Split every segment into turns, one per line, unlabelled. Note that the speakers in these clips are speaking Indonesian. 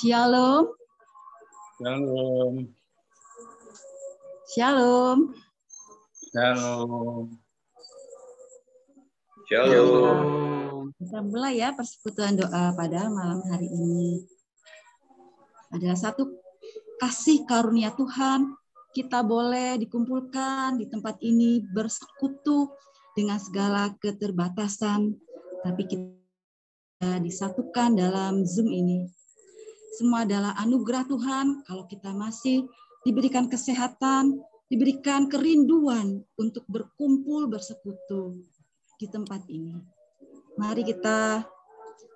Shalom.
Shalom.
Shalom.
Shalom.
Shalom.
Kita mulai ya persekutuan doa pada malam hari ini. Adalah satu kasih karunia Tuhan, kita boleh dikumpulkan di tempat ini bersekutu dengan segala keterbatasan, tapi kita disatukan dalam Zoom ini. Semua adalah anugerah Tuhan kalau kita masih diberikan kesehatan, diberikan kerinduan untuk berkumpul bersekutu di tempat ini. Mari kita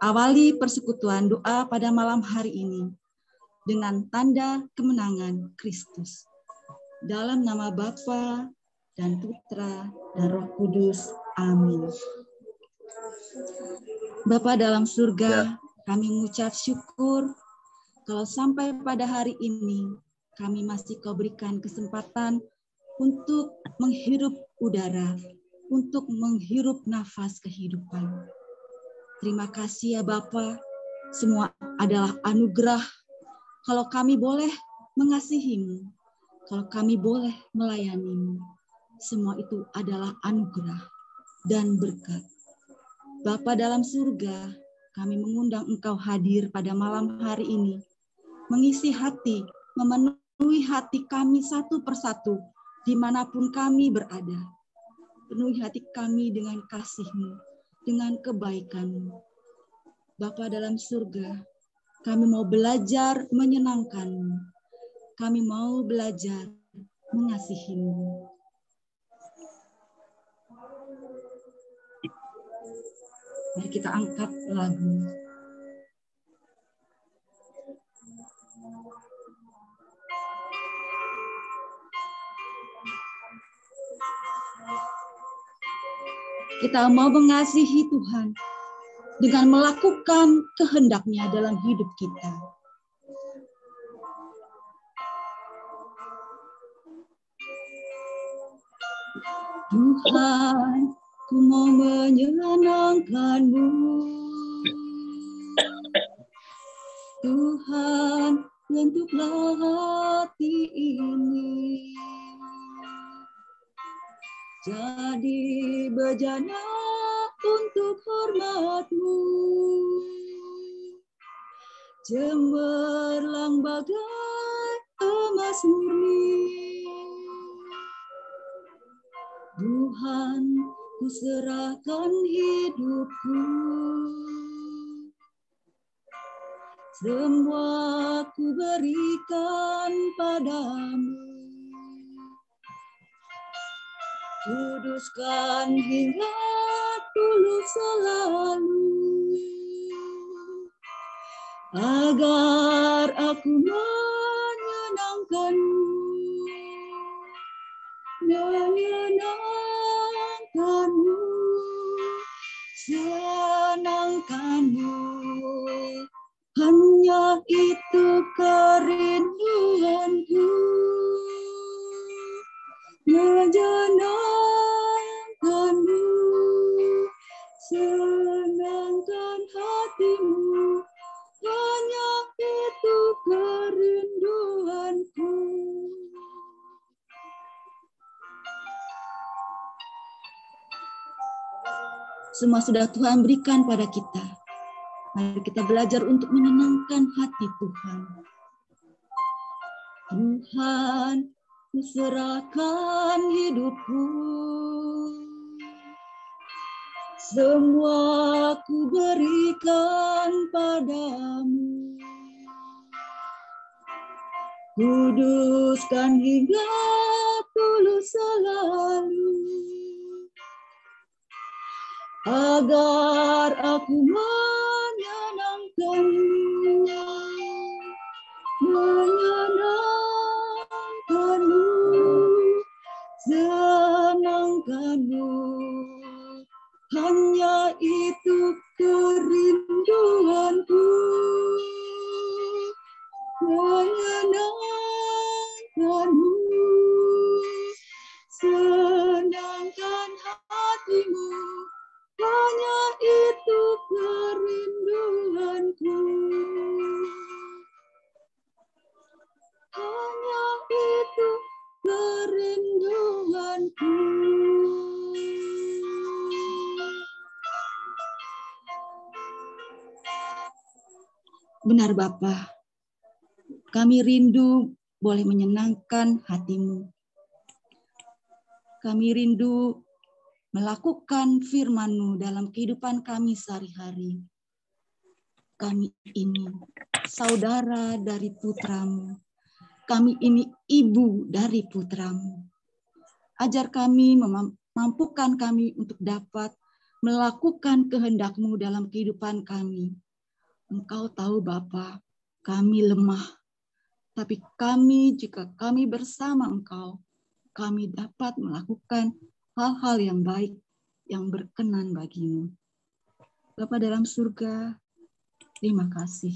awali persekutuan doa pada malam hari ini dengan tanda kemenangan Kristus. Dalam nama Bapa dan Putra dan Roh Kudus. Amin. Bapa dalam surga, kami mengucap syukur kalau sampai pada hari ini kami masih Kau berikan kesempatan untuk menghirup udara, untuk menghirup nafas kehidupan. Terima kasih ya Bapa, semua adalah anugerah. Kalau kami boleh mengasihi-Mu, kalau kami boleh melayani-Mu, semua itu adalah anugerah dan berkat. Bapa dalam surga, kami mengundang Engkau hadir pada malam hari ini, mengisi hati, memenuhi hati kami satu persatu, dimanapun kami berada. Penuhi hati kami dengan kasih-Mu, dengan kebaikan-Mu. Bapa dalam surga, kami mau belajar menyenangkan-Mu. Kami mau belajar mengasihi-Mu. Mari kita angkat lagu. Kita mau mengasihi Tuhan dengan melakukan kehendak-Nya dalam hidup kita. Tuhan, ku mau menyenangkan-Mu. Tuhan, bentuklah hati ini jadi bejana untuk hormat-Mu, cemerlang bagai emas murni. Tuhan, ku serahkan hidupku, semua ku berikan padamu. Kuduskan hingga tulus selalu, agar aku menyenangkan-Mu, menyenangkan-Mu, senangkan-Mu. Hanya itu kerinduanku, menyenangkan-Mu, senangkan hati-Mu. Hanya itu kerinduanku. Semua sudah Tuhan berikan pada kita. Mari kita belajar untuk menyenangkan hati Tuhan. Tuhan, ku serahkan hidupku, semua ku berikan padamu. Kuduskan hingga tulus selalu, agar aku menyenangkan-Mu, menyenangkan-Mu, senangkan-Mu. Hanya itu kerinduanku, menyenangkan-Mu, senangkan hati-Mu. Hanya itu kerinduanku. Benar Bapa, kami rindu boleh menyenangkan hati-Mu. Kami rindu melakukan firman-Mu dalam kehidupan kami sehari-hari. Kami ini saudara dari putra-Mu. Kami ini ibu dari putra-Mu. Ajar kami, mampukan kami untuk dapat melakukan kehendak-Mu dalam kehidupan kami. Engkau tahu Bapa, kami lemah. Tapi kami, jika kami bersama Engkau, kami dapat melakukan hal-hal yang baik, yang berkenan bagi-Mu. Bapa dalam surga, terima kasih.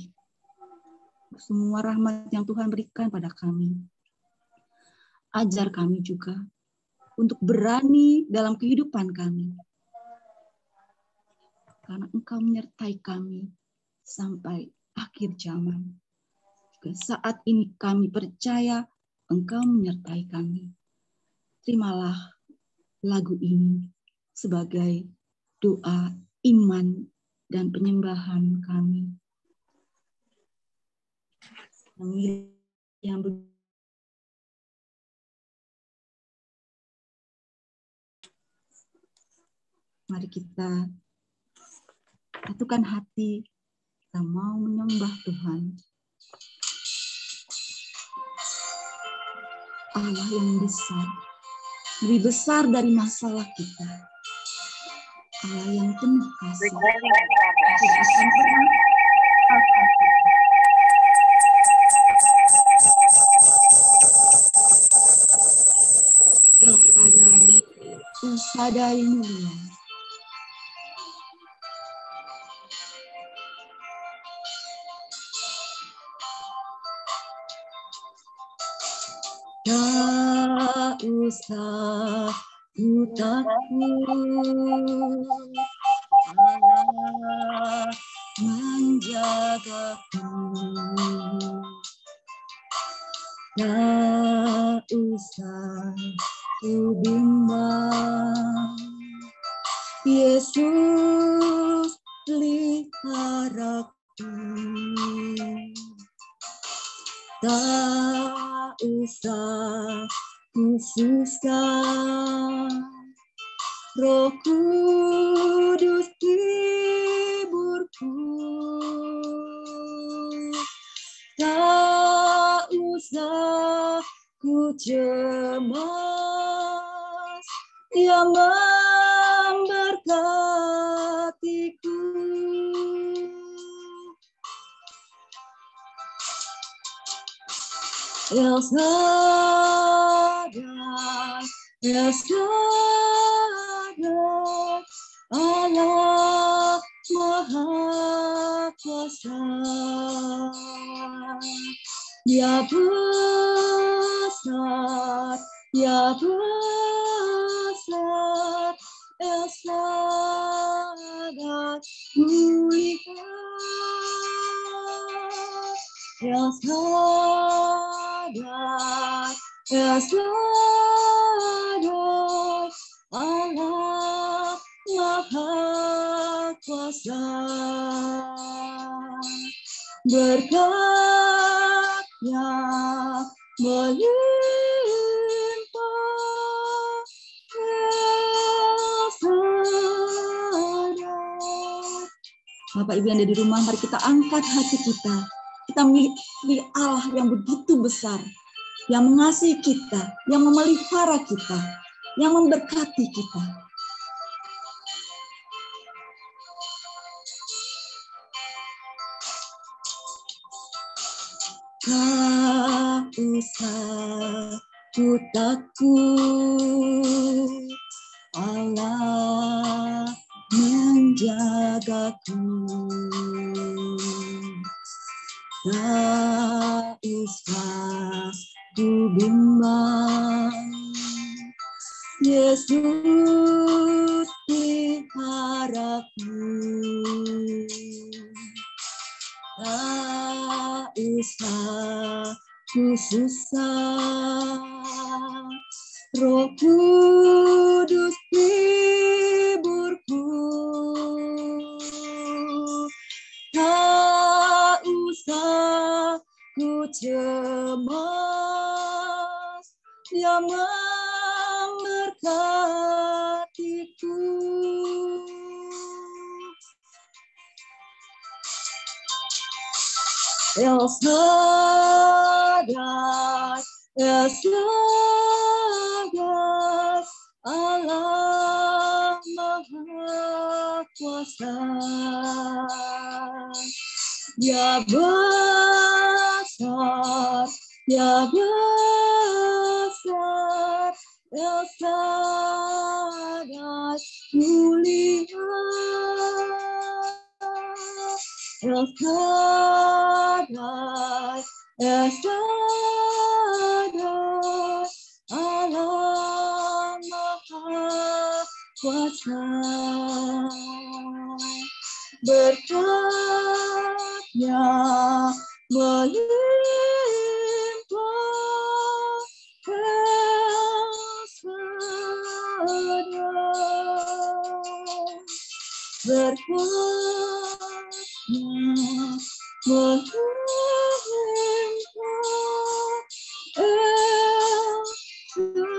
Semua rahmat yang Tuhan berikan pada kami. Ajar kami juga untuk berani dalam kehidupan kami. Karena Engkau menyertai kami sampai akhir zaman. Juga saat ini kami percaya Engkau menyertai kami. Terimalah lagu ini sebagai doa iman dan penyembahan kami. Yang mari kita satukan hati, kita mau menyembah Tuhan. Allah yang besar, lebih besar dari masalah kita. Allah yang penuh kasih, tidak akan pernah El Shaddai mulia. Tak usah ku takut, Allah menjagaku. Tak usah ku bimbang, Yesus peliharaku. Tak usah ku susah, Roh Kudus hiburku. Tak usah ku cemas, Dia memberkatiku. El Shaddai, El Shaddai, Allah Maha Kuasa. Dia besar, Dia besar, El Shaddai mulia. El Shaddai, El Shaddai, Allah Maha Kuasa. Berkat-Nya melimpah, El Shaddai. Bapak Ibu yang ada di rumah, mari kita angkat hati kita. Kita milih Allah yang begitu besar, yang mengasihi kita, yang memelihara kita, yang memberkati kita. Tak usah ku takut, Allah menjagaku. Tak usah ku bimbang, Yesus peliharaku. Tak usah ku susah, Roh Kudus hiburku. Tak usah yang memberkatiku. El Shaddai, El Shaddai, Allah Maha Kuasa. Dia besar, Dia besar, El Shaddai mulia. El Shaddai, El Shaddai, Allah Maha Kuasa. Berkatnya melimpah, El Shaddai. Berkatnya melimpah, El Shaddai.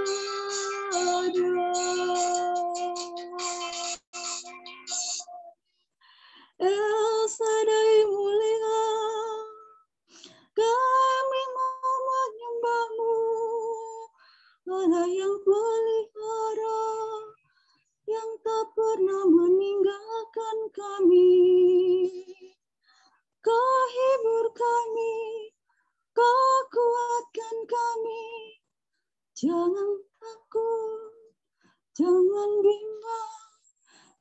El Shaddai mulia, kami mau menyembah-Mu, Allah yang pelihara, yang tak pernah meninggalkan kami. Kau hibur kami, Kau kuatkan kami. Jangan takut, jangan bimbang,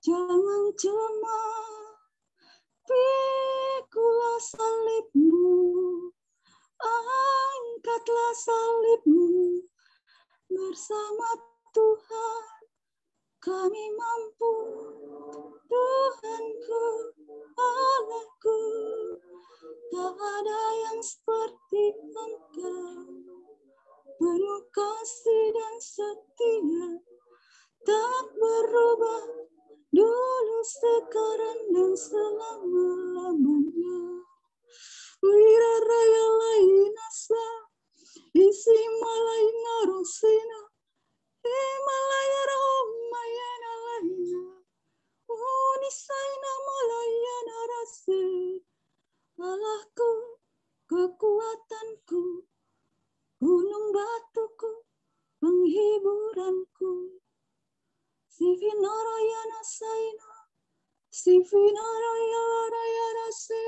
jangan cemas. Pikulah salib-Mu, angkatlah salib-Mu. Bersama Tuhan kami mampu, Tuhanku, Allahku. Tak ada yang seperti Engkau, penuh kasih dan setia, tak berubah dulu, sekarang dan selama-lamanya. Wira raya laina sa, isi malaina rosina, Himalaya Ramayana laina, Unisaina Malayana rasi. Allahku, kekuatanku, gunung batuku, penghiburanku. Sivinarayana saina, Sivinarayana rayana se.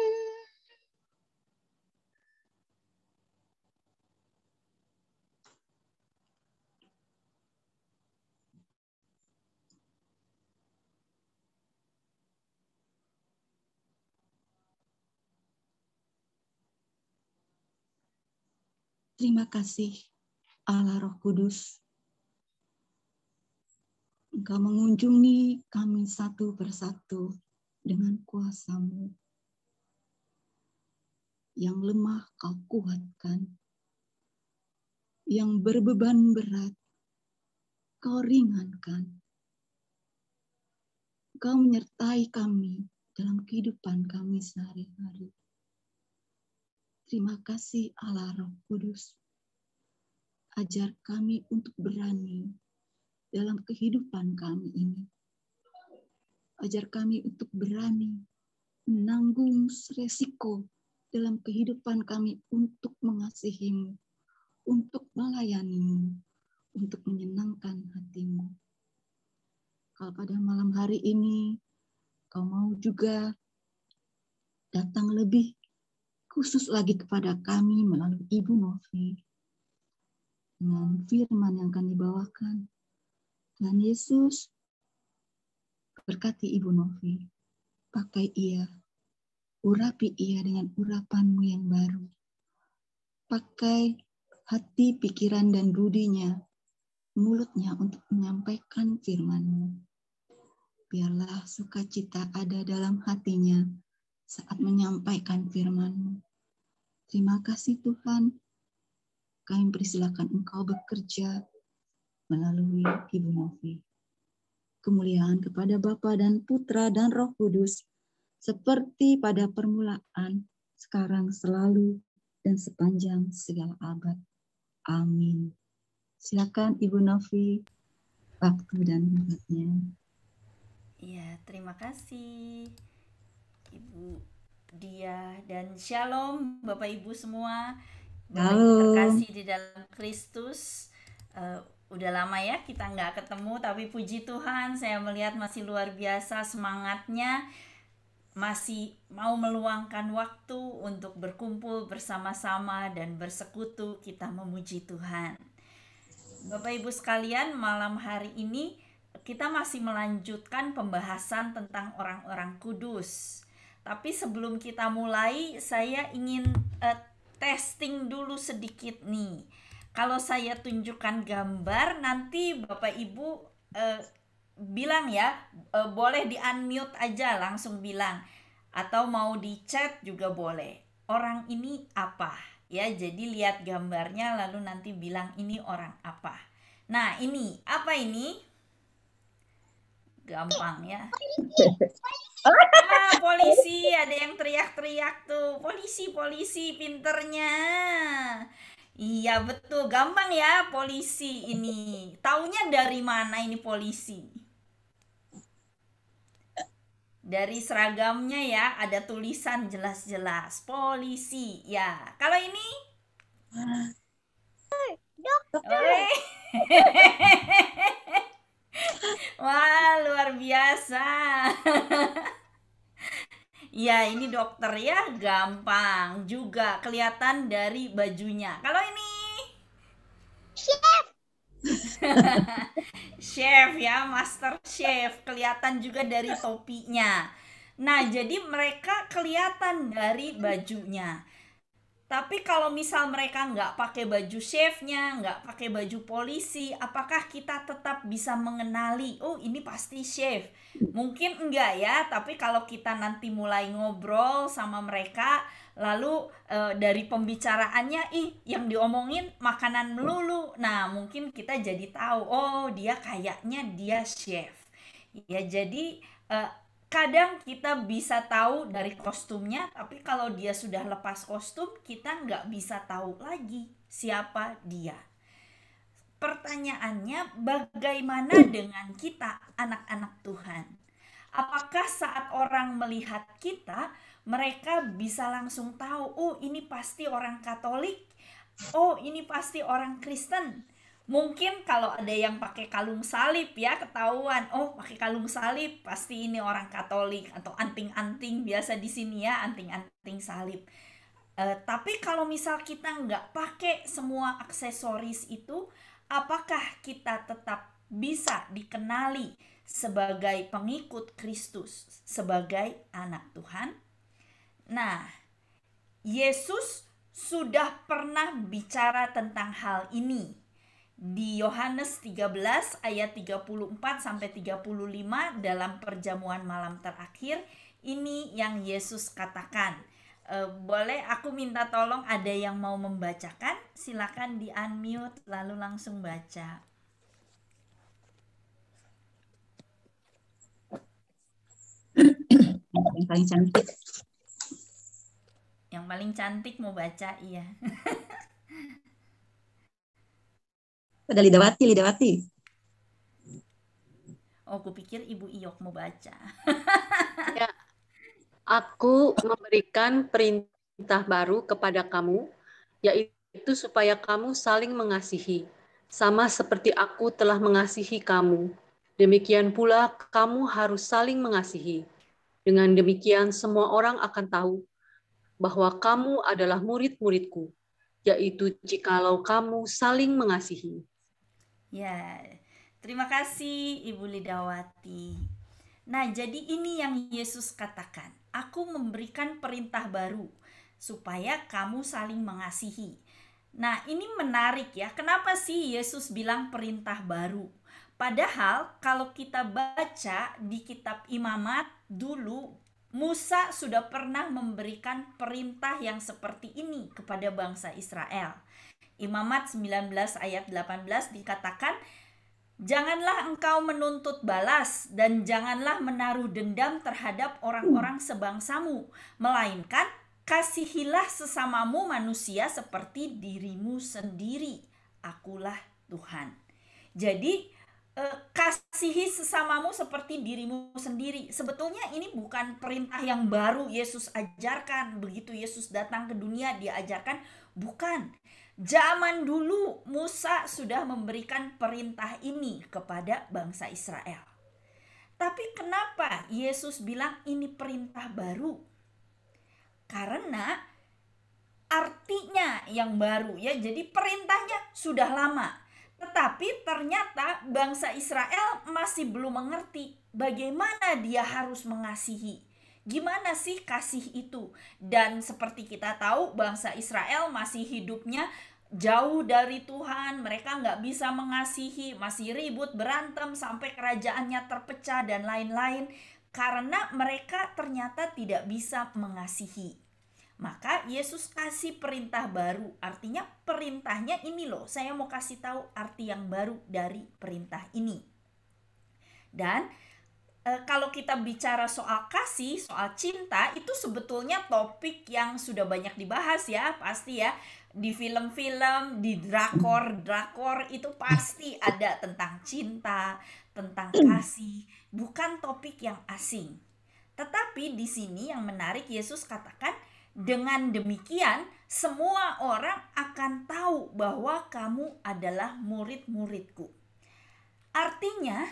Terima kasih Allah Roh Kudus. Engkau mengunjungi kami satu persatu dengan kuasa-Mu. Yang lemah Kau kuatkan, yang berbeban berat Kau ringankan. Kau menyertai kami dalam kehidupan kami sehari-hari. Terima kasih Allah Roh Kudus. Ajar kami untuk berani dalam kehidupan kami ini. Ajar kami untuk berani menanggung resiko dalam kehidupan kami untuk mengasihi-Mu, untuk melayani-Mu, untuk menyenangkan hati-Mu. Kalau pada malam hari ini Kau mau juga datang lebih khusus lagi kepada kami melalui Ibu Novi dengan firman yang akan dibawakan. Tuhan Yesus, berkati Ibu Novi, pakai ia, urapi ia dengan urapan-Mu yang baru. Pakai hati, pikiran, dan budinya, mulutnya untuk menyampaikan firman-Mu. Biarlah sukacita ada dalam hatinya saat menyampaikan firman-Mu. Terima kasih Tuhan, kami persilakan Engkau bekerja melalui Ibu Novi. Kemuliaan kepada Bapa dan Putra dan Roh Kudus, seperti pada permulaan, sekarang, selalu, dan sepanjang segala abad. Amin. Silakan Ibu Novi, waktu dan tempatnya.
Iya, terima kasih Ibu Dia, dan shalom Bapak Ibu semua. Bapak Ibu terkasih di dalam Kristus. Udah lama ya kita nggak ketemu, tapi puji Tuhan saya melihat masih luar biasa semangatnya, masih mau meluangkan waktu untuk berkumpul bersama-sama dan bersekutu kita memuji Tuhan. Bapak Ibu sekalian, malam hari ini kita masih melanjutkan pembahasan tentang orang-orang kudus. Tapi sebelum kita mulai, saya ingin testing dulu sedikit nih. Kalau saya tunjukkan gambar, nanti Bapak Ibu bilang ya, boleh di unmute aja, langsung bilang, atau mau di chat juga boleh. Orang ini apa? Ya, jadi lihat gambarnya lalu nanti bilang ini orang apa. Nah, ini apa ini? Gampang ya. Polisi, ada yang teriak-teriak tuh. Polisi, pinternya. Iya betul, gampang ya polisi ini. Taunya dari mana ini polisi? Dari seragamnya ya, ada tulisan jelas-jelas polisi ya. Kalau ini? Dokter. Wah, luar biasa. Ya, ini dokter ya, gampang juga kelihatan dari bajunya. Kalau ini? Chef. Chef ya, master chef, kelihatan juga dari topinya. Nah, jadi mereka kelihatan dari bajunya. Tapi kalau misal mereka nggak pakai baju chefnya, nggak pakai baju polisi, apakah kita tetap bisa mengenali, oh ini pasti chef? Mungkin enggak ya, tapi kalau kita nanti mulai ngobrol sama mereka, lalu dari pembicaraannya, yang diomongin makanan melulu. Nah, mungkin kita jadi tahu, oh dia kayaknya dia chef. Ya, jadi kadang kita bisa tahu dari kostumnya, tapi kalau dia sudah lepas kostum, kita nggak bisa tahu lagi siapa dia. Pertanyaannya, bagaimana dengan kita, anak-anak Tuhan? Apakah saat orang melihat kita, mereka bisa langsung tahu, oh ini pasti orang Katolik, oh ini pasti orang Kristen? Mungkin kalau ada yang pakai kalung salib ya, ketahuan, oh pakai kalung salib pasti ini orang Katolik, atau anting-anting biasa di sini ya, anting-anting salib. Tapi kalau misal kita nggak pakai semua aksesoris itu, apakah kita tetap bisa dikenali sebagai pengikut Kristus, sebagai anak Tuhan? Nah, Yesus sudah pernah bicara tentang hal ini di Yohanes 13 ayat 34 sampai 35 dalam perjamuan malam terakhir. Ini yang Yesus katakan. Boleh aku minta tolong ada yang mau membacakan? Silakan di unmute lalu langsung baca.
Yang paling cantik.
Yang paling cantik mau baca, iya.
Ada Lidawati.
Oh, aku pikir Ibu Iyok mau baca.
Ya, aku memberikan perintah baru kepada kamu, yaitu supaya kamu saling mengasihi, sama seperti aku telah mengasihi kamu. Demikian pula kamu harus saling mengasihi. Dengan demikian semua orang akan tahu bahwa kamu adalah murid-muridku, yaitu jikalau kamu saling mengasihi.
Ya, terima kasih Ibu Lidawati. Nah, jadi ini yang Yesus katakan, aku memberikan perintah baru supaya kamu saling mengasihi. Nah, ini menarik ya, kenapa sih Yesus bilang perintah baru? Padahal kalau kita baca di kitab Imamat dulu, Musa sudah pernah memberikan perintah yang seperti ini kepada bangsa Israel. Imamat 19 ayat 18 dikatakan, janganlah engkau menuntut balas dan janganlah menaruh dendam terhadap orang-orang sebangsamu, melainkan kasihilah sesamamu manusia seperti dirimu sendiri. Akulah Tuhan. Jadi kasihi sesamamu seperti dirimu sendiri. Sebetulnya ini bukan perintah yang baru Yesus ajarkan. Begitu Yesus datang ke dunia, dia ajarkan. Bukan. Zaman dulu Musa sudah memberikan perintah ini kepada bangsa Israel. Tapi kenapa Yesus bilang ini perintah baru? Karena artinya yang baru ya. Jadi perintahnya sudah lama. Tetapi ternyata bangsa Israel masih belum mengerti bagaimana dia harus mengasihi. Gimana sih kasih itu? Dan seperti kita tahu, bangsa Israel masih hidupnya jauh dari Tuhan. Mereka nggak bisa mengasihi, masih ribut, berantem, sampai kerajaannya terpecah dan lain-lain. Karena mereka ternyata tidak bisa mengasihi. Maka Yesus kasih perintah baru. Artinya perintahnya ini loh. Saya mau kasih tahu arti yang baru dari perintah ini. Dan kalau kita bicara soal kasih, soal cinta, itu sebetulnya topik yang sudah banyak dibahas ya. Pasti ya. Di film-film, di drakor itu pasti ada tentang cinta, tentang kasih. Bukan topik yang asing. Tetapi di sini yang menarik, Yesus katakan, dengan demikian, semua orang akan tahu bahwa kamu adalah murid-muridku. Artinya,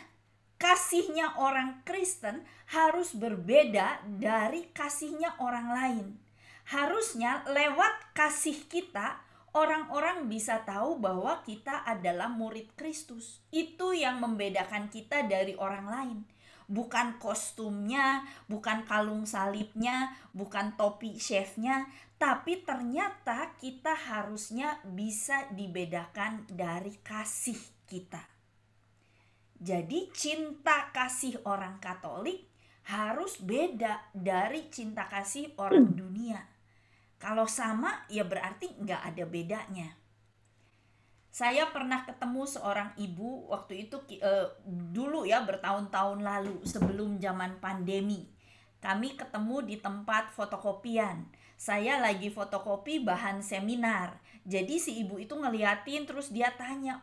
kasihnya orang Kristen harus berbeda dari kasihnya orang lain. Harusnya lewat kasih kita, orang-orang bisa tahu bahwa kita adalah murid Kristus. Itu yang membedakan kita dari orang lain. Bukan kostumnya, bukan kalung salibnya, bukan topi chefnya, tapi ternyata kita harusnya bisa dibedakan dari kasih kita. Jadi cinta kasih orang Katolik harus beda dari cinta kasih orang dunia. Kalau sama ya berarti nggak ada bedanya. Saya pernah ketemu seorang ibu waktu itu dulu ya, bertahun-tahun lalu sebelum zaman pandemi. Kami ketemu di tempat fotokopian. Saya lagi fotokopi bahan seminar. Jadi si ibu itu ngeliatin, terus dia tanya,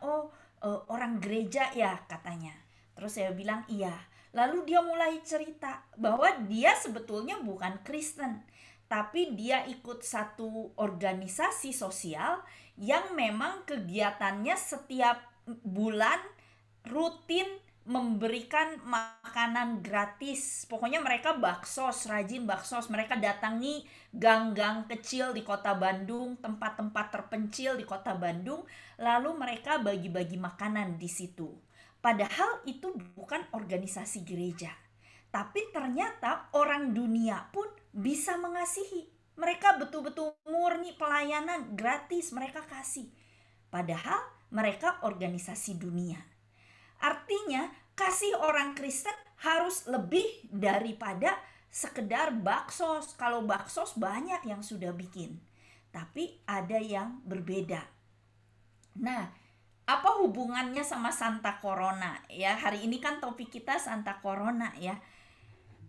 orang gereja ya katanya. Terus saya bilang iya. Lalu dia mulai cerita bahwa dia sebetulnya bukan Kristen, tapi dia ikut satu organisasi sosial yang memang kegiatannya setiap bulan rutin memberikan makanan gratis. Pokoknya mereka baksos, rajin baksos. Mereka datangi gang-gang kecil di kota Bandung, tempat-tempat terpencil di kota Bandung, lalu mereka bagi-bagi makanan di situ. Padahal itu bukan organisasi gereja. Tapi ternyata orang dunia pun bisa mengasihi. Mereka betul-betul murni pelayanan gratis, mereka kasih. Padahal mereka organisasi dunia. Artinya kasih orang Kristen harus lebih daripada sekedar baksos. Kalau baksos banyak yang sudah bikin, tapi ada yang berbeda. Nah, apa hubungannya sama Santa Corona ya? Hari ini kan topik kita Santa Corona ya.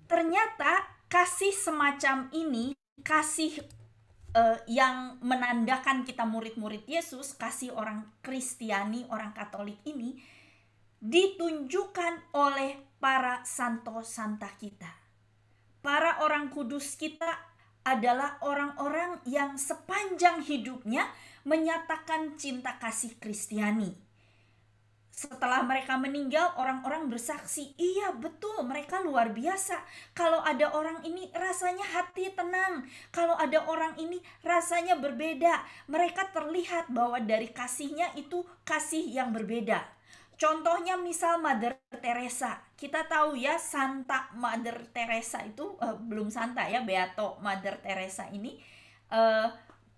Ternyata kasih semacam ini, kasih yang menandakan kita murid-murid Yesus, kasih orang Kristiani, orang Katolik ini ditunjukkan oleh para santo santa kita. Para orang kudus kita adalah orang-orang yang sepanjang hidupnya menyatakan cinta kasih Kristiani. Setelah mereka meninggal, orang-orang bersaksi, iya betul, mereka luar biasa. Kalau ada orang ini rasanya hati tenang. Kalau ada orang ini rasanya berbeda. Mereka terlihat bahwa dari kasihnya itu kasih yang berbeda. Contohnya misal Mother Teresa. Kita tahu ya, Santa Mother Teresa itu, belum Santa ya, Beato Mother Teresa ini,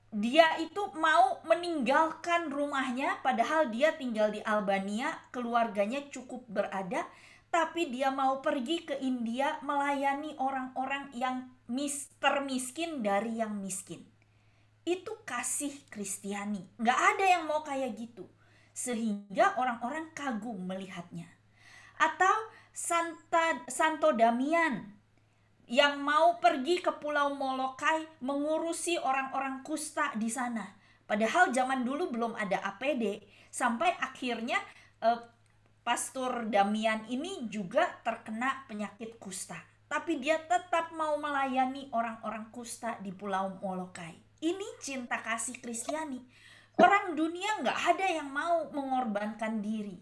dia itu mau meninggalkan rumahnya, padahal dia tinggal di Albania, keluarganya cukup berada, tapi dia mau pergi ke India melayani orang-orang yang termiskin dari yang miskin. Itu kasih Kristiani. Nggak ada yang mau kayak gitu. Sehingga orang-orang kagum melihatnya. Atau Santo Damian yang mau pergi ke Pulau Molokai mengurusi orang-orang kusta di sana. Padahal zaman dulu belum ada APD, Sampai akhirnya Pastor Damian ini juga terkena penyakit kusta. Tapi dia tetap mau melayani orang-orang kusta di Pulau Molokai. Ini cinta kasih Kristiani. Orang dunia nggak ada yang mau mengorbankan diri.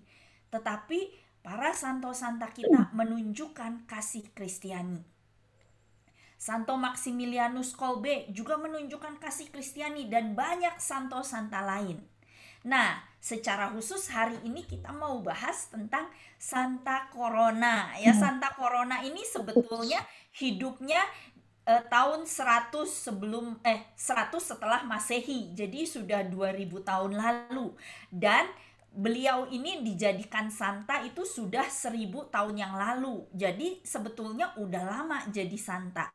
Tetapi para santo-santa kita menunjukkan kasih Kristiani. Santo Maximilianus Kolbe juga menunjukkan kasih Kristiani dan banyak santo-santa lain. Nah, secara khusus hari ini kita mau bahas tentang Santa Corona. Ya, Santa Corona ini sebetulnya hidupnya tahun 100 setelah Masehi. Jadi sudah 2000 tahun lalu. Dan beliau ini dijadikan santa itu sudah 1000 tahun yang lalu. Jadi sebetulnya udah lama jadi santa.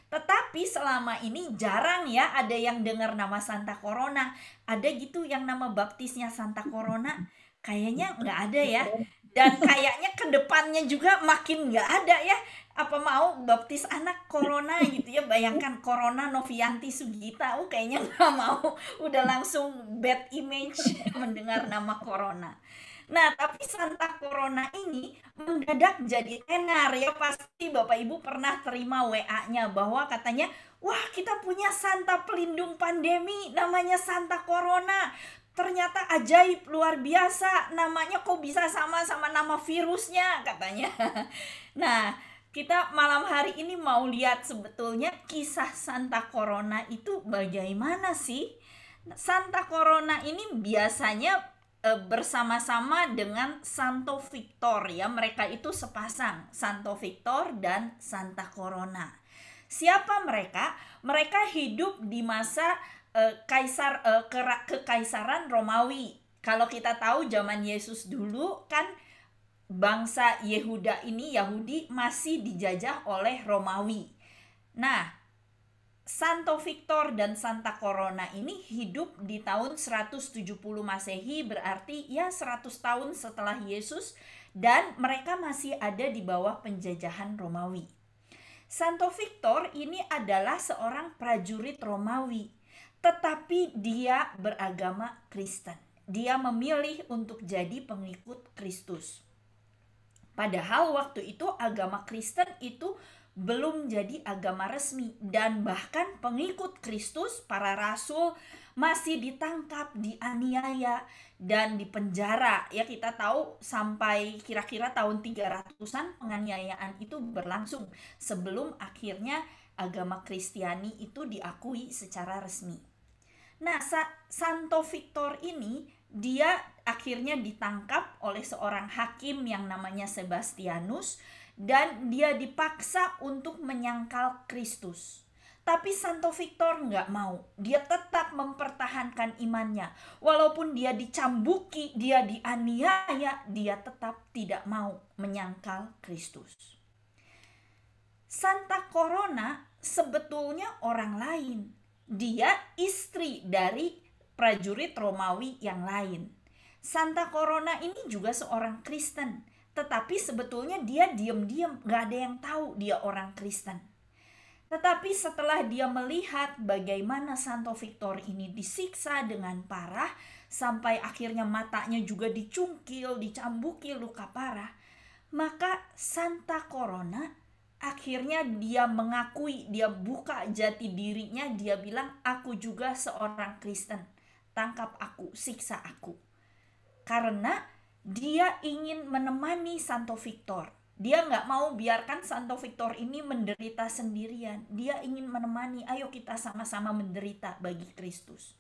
Tetapi selama ini jarang ya ada yang dengar nama Santa Corona. Ada gitu yang nama baptisnya Santa Corona? Kayaknya nggak ada ya. Dan kayaknya kedepannya juga makin nggak ada ya. Apa mau baptis anak Corona gitu ya. Bayangkan Corona Novianti Sugita. Kayaknya nggak mau. Udah langsung bad image mendengar nama Corona. Nah, tapi Santa Corona ini mendadak jadi tenar ya. Pasti Bapak Ibu pernah terima WA-nya bahwa katanya, wah kita punya Santa pelindung pandemi namanya Santa Corona. Ternyata ajaib luar biasa, namanya kok bisa sama nama virusnya katanya. Nah, kita malam hari ini mau lihat sebetulnya kisah Santa Corona itu bagaimana sih. Santa Corona ini biasanya bersama-sama dengan Santo Victor ya. Mereka itu sepasang, Santo Victor dan Santa Corona. Siapa mereka? Mereka hidup di masa kekaisaran Romawi. Kalau kita tahu zaman Yesus dulu kan bangsa Yahudi masih dijajah oleh Romawi. Nah, Santo Victor dan Santa Corona ini hidup di tahun 170 Masehi, berarti ya 100 tahun setelah Yesus, dan mereka masih ada di bawah penjajahan Romawi. Santo Victor ini adalah seorang prajurit Romawi, tetapi dia beragama Kristen. Dia memilih untuk jadi pengikut Kristus. Padahal waktu itu agama Kristen itu belum jadi agama resmi, dan bahkan pengikut Kristus, para rasul masih ditangkap, dianiaya, dan dipenjara. Ya, kita tahu sampai kira-kira tahun 300-an penganiayaan itu berlangsung sebelum akhirnya agama Kristiani itu diakui secara resmi. Nah, Santo Victor ini dia akhirnya ditangkap oleh seorang hakim yang namanya Sebastianus, dan dia dipaksa untuk menyangkal Kristus. Tapi Santo Victor nggak mau. Dia tetap mempertahankan imannya. Walaupun dia dicambuki, dia dianiaya, dia tetap tidak mau menyangkal Kristus. Santa Corona sebetulnya orang lain. Dia istri dari prajurit Romawi yang lain. Santa Corona ini juga seorang Kristen. Tetapi sebetulnya dia diam-diam, gak ada yang tahu dia orang Kristen. Tetapi setelah dia melihat bagaimana Santo Victor ini disiksa dengan parah, sampai akhirnya matanya juga dicungkil, dicambuki luka parah, maka Santa Corona akhirnya dia mengakui, dia buka jati dirinya, dia bilang, aku juga seorang Kristen, tangkap aku, siksa aku. Karena dia ingin menemani Santo Victor. Dia nggak mau biarkan Santo Victor ini menderita sendirian. Dia ingin menemani, ayo kita sama-sama menderita bagi Kristus.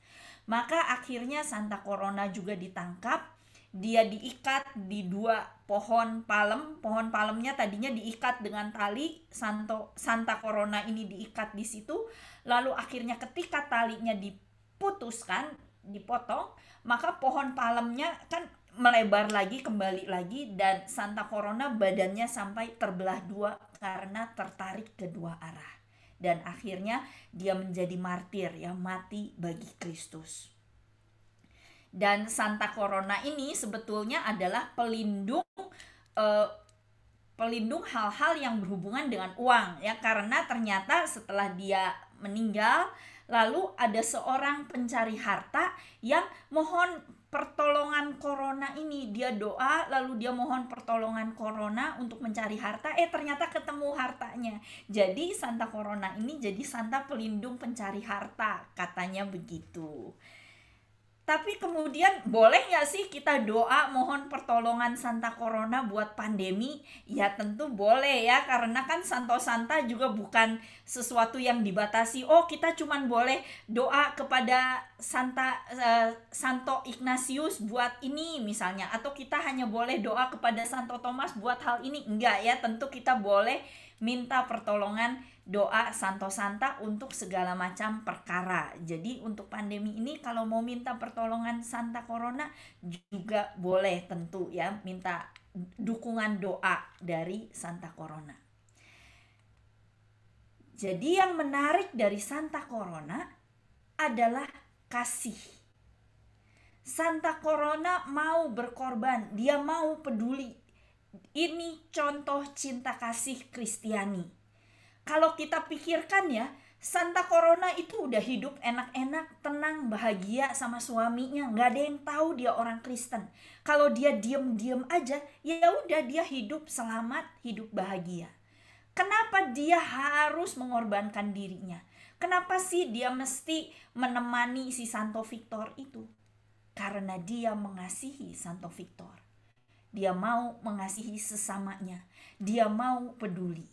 Maka akhirnya Santa Corona juga ditangkap. Dia diikat di 2 pohon palem. Pohon palemnya tadinya diikat dengan tali. Santa Corona ini diikat di situ. Lalu akhirnya ketika talinya diputuskan, dipotong, maka pohon palemnya kan melebar lagi, kembali lagi, dan Santa Corona badannya sampai terbelah 2 karena tertarik ke 2 arah. Dan akhirnya dia menjadi martir, ya, mati bagi Kristus. Dan Santa Corona ini sebetulnya adalah pelindung hal-hal yang berhubungan dengan uang, ya, karena ternyata setelah dia meninggal, Lalu ada seorang pencari harta yang mohon pertolongan corona ini. Dia doa, lalu dia mohon pertolongan corona untuk mencari harta. Ternyata ketemu hartanya. Jadi Santa Corona ini jadi Santa pelindung pencari harta, katanya begitu. Tapi kemudian boleh nggak sih kita doa mohon pertolongan Santa Corona buat pandemi? Ya tentu boleh ya, karena kan Santo-Santa juga bukan sesuatu yang dibatasi. Oh, kita cuman boleh doa kepada Santo Ignatius buat ini misalnya, atau kita hanya boleh doa kepada Santo Thomas buat hal ini. Enggak ya, tentu kita boleh minta pertolongan doa Santo-Santa untuk segala macam perkara. Jadi untuk pandemi ini kalau mau minta pertolongan Santa Corona juga boleh tentu ya, minta dukungan doa dari Santa Corona. Jadi yang menarik dari Santa Corona adalah kasih. Santa Corona mau berkorban, dia mau peduli. Ini contoh cinta kasih Kristiani. Kalau kita pikirkan ya, Santa Corona itu udah hidup enak-enak, tenang, bahagia sama suaminya. Nggak ada yang tahu dia orang Kristen. Kalau dia diem-diem aja, ya udah dia hidup selamat, hidup bahagia. Kenapa dia harus mengorbankan dirinya? Kenapa sih dia mesti menemani si Santo Victor itu? Karena dia mengasihi Santo Victor. Dia mau mengasihi sesamanya. Dia mau peduli.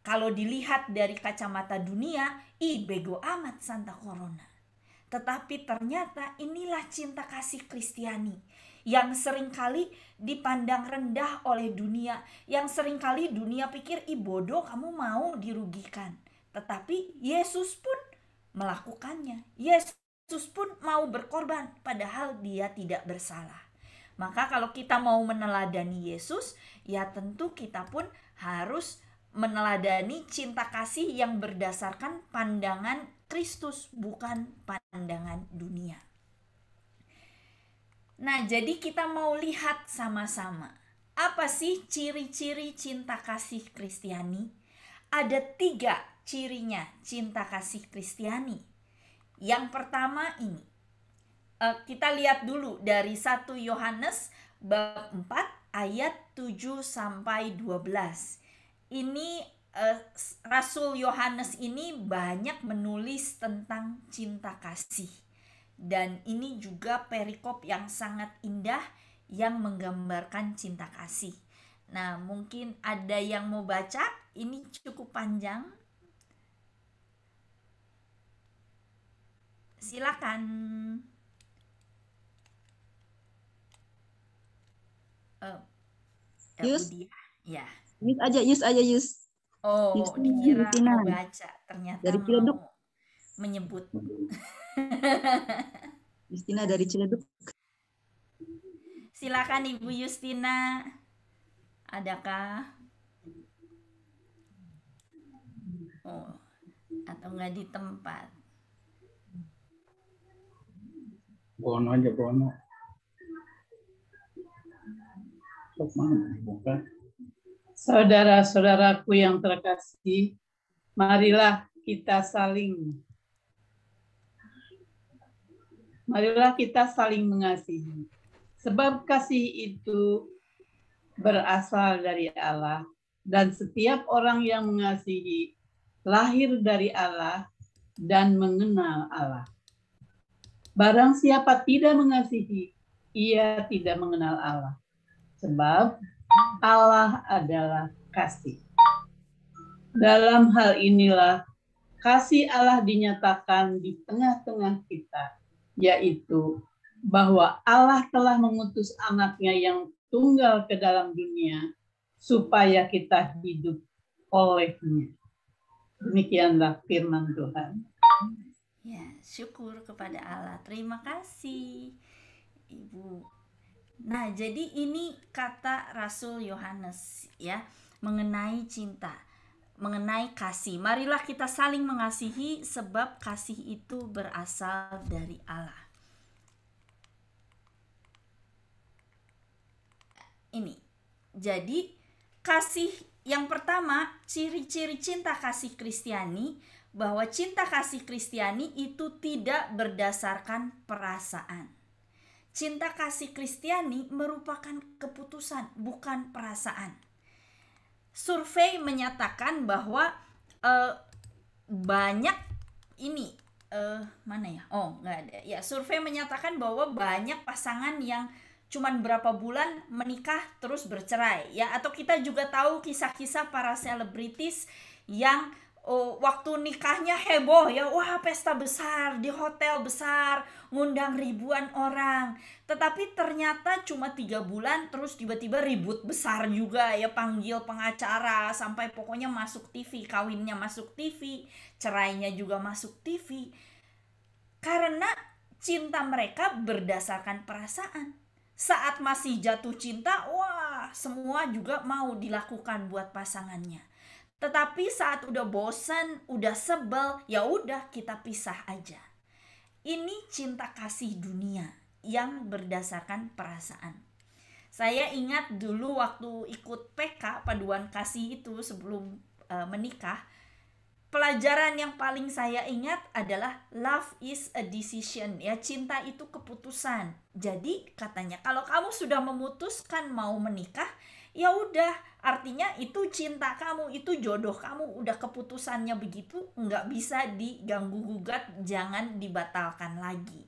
Kalau dilihat dari kacamata dunia, bego amat Santa Corona. Tetapi ternyata inilah cinta kasih Kristiani yang seringkali dipandang rendah oleh dunia, yang seringkali dunia pikir, bodoh kamu mau dirugikan. Tetapi Yesus pun melakukannya. Yesus pun mau berkorban padahal dia tidak bersalah. Maka kalau kita mau meneladani Yesus, ya tentu kita pun harus meneladani cinta kasih yang berdasarkan pandangan Kristus, bukan pandangan dunia. Nah, jadi kita mau lihat sama-sama. Apa sih ciri-ciri cinta kasih Kristiani? Ada 3 cirinya cinta kasih Kristiani. Yang pertama ini. Kita lihat dulu dari 1 Yohanes bab 4 ayat 7 sampai 12. Ini Rasul Yohanes ini banyak menulis tentang cinta kasih. Dan ini juga perikop yang sangat indah yang menggambarkan cinta kasih. Nah, mungkin ada yang mau baca, ini cukup panjang. Silakan.
Yus.
Ya.
Yus aja.
Oh, dikira mau baca, ternyata
dari
mau menyebut.
Justina dari Ciledug.
Silakan Ibu Justina. Adakah? Oh, atau enggak di tempat?
Bono aja, Bono. Bukan.
Saudara-saudaraku yang terkasih, marilah kita saling mengasihi. Sebab kasih itu berasal dari Allah, dan setiap orang yang mengasihi lahir dari Allah dan mengenal Allah. Barang siapa tidak mengasihi, ia tidak mengenal Allah. Sebab Allah adalah kasih. Dalam hal inilah kasih Allah dinyatakan di tengah-tengah kita, yaitu bahwa Allah telah mengutus anaknya yang tunggal ke dalam dunia supaya kita hidup olehnya. Demikianlah firman Tuhan.
Ya, syukur kepada Allah. Terima kasih, Ibu. Nah, jadi ini kata Rasul Yohanes ya, mengenai cinta, mengenai kasih. Marilah kita saling mengasihi sebab kasih itu berasal dari Allah. Ini. Jadi, kasih yang pertama, ciri-ciri cinta kasih Kristiani bahwa cinta kasih Kristiani itu tidak berdasarkan perasaan. Cinta kasih Kristiani merupakan keputusan, bukan perasaan. Survei menyatakan bahwa banyak ini mana ya? Oh, nggak ada. Ya, survei menyatakan bahwa banyak pasangan yang cuman berapa bulan menikah terus bercerai, ya. Atau kita juga tahu kisah-kisah para selebritis yang waktu nikahnya heboh, ya, wah pesta besar di hotel besar, ngundang ribuan orang, tetapi ternyata cuma 3 bulan terus tiba-tiba ribut besar juga, ya, panggil pengacara sampai pokoknya masuk TV, kawinnya masuk TV, cerainya juga masuk TV, karena cinta mereka berdasarkan perasaan. Saat masih jatuh cinta, wah semua juga mau dilakukan buat pasangannya. Tetapi saat udah bosan, udah sebel, ya udah kita pisah aja. Ini cinta kasih dunia yang berdasarkan perasaan. Saya ingat dulu waktu ikut PK, paduan kasih itu sebelum menikah, pelajaran yang paling saya ingat adalah love is a decision, ya, cinta itu keputusan. Jadi katanya kalau kamu sudah memutuskan mau menikah, ya udah, artinya itu cinta kamu, itu jodoh kamu, udah keputusannya begitu, nggak bisa diganggu gugat, jangan dibatalkan lagi.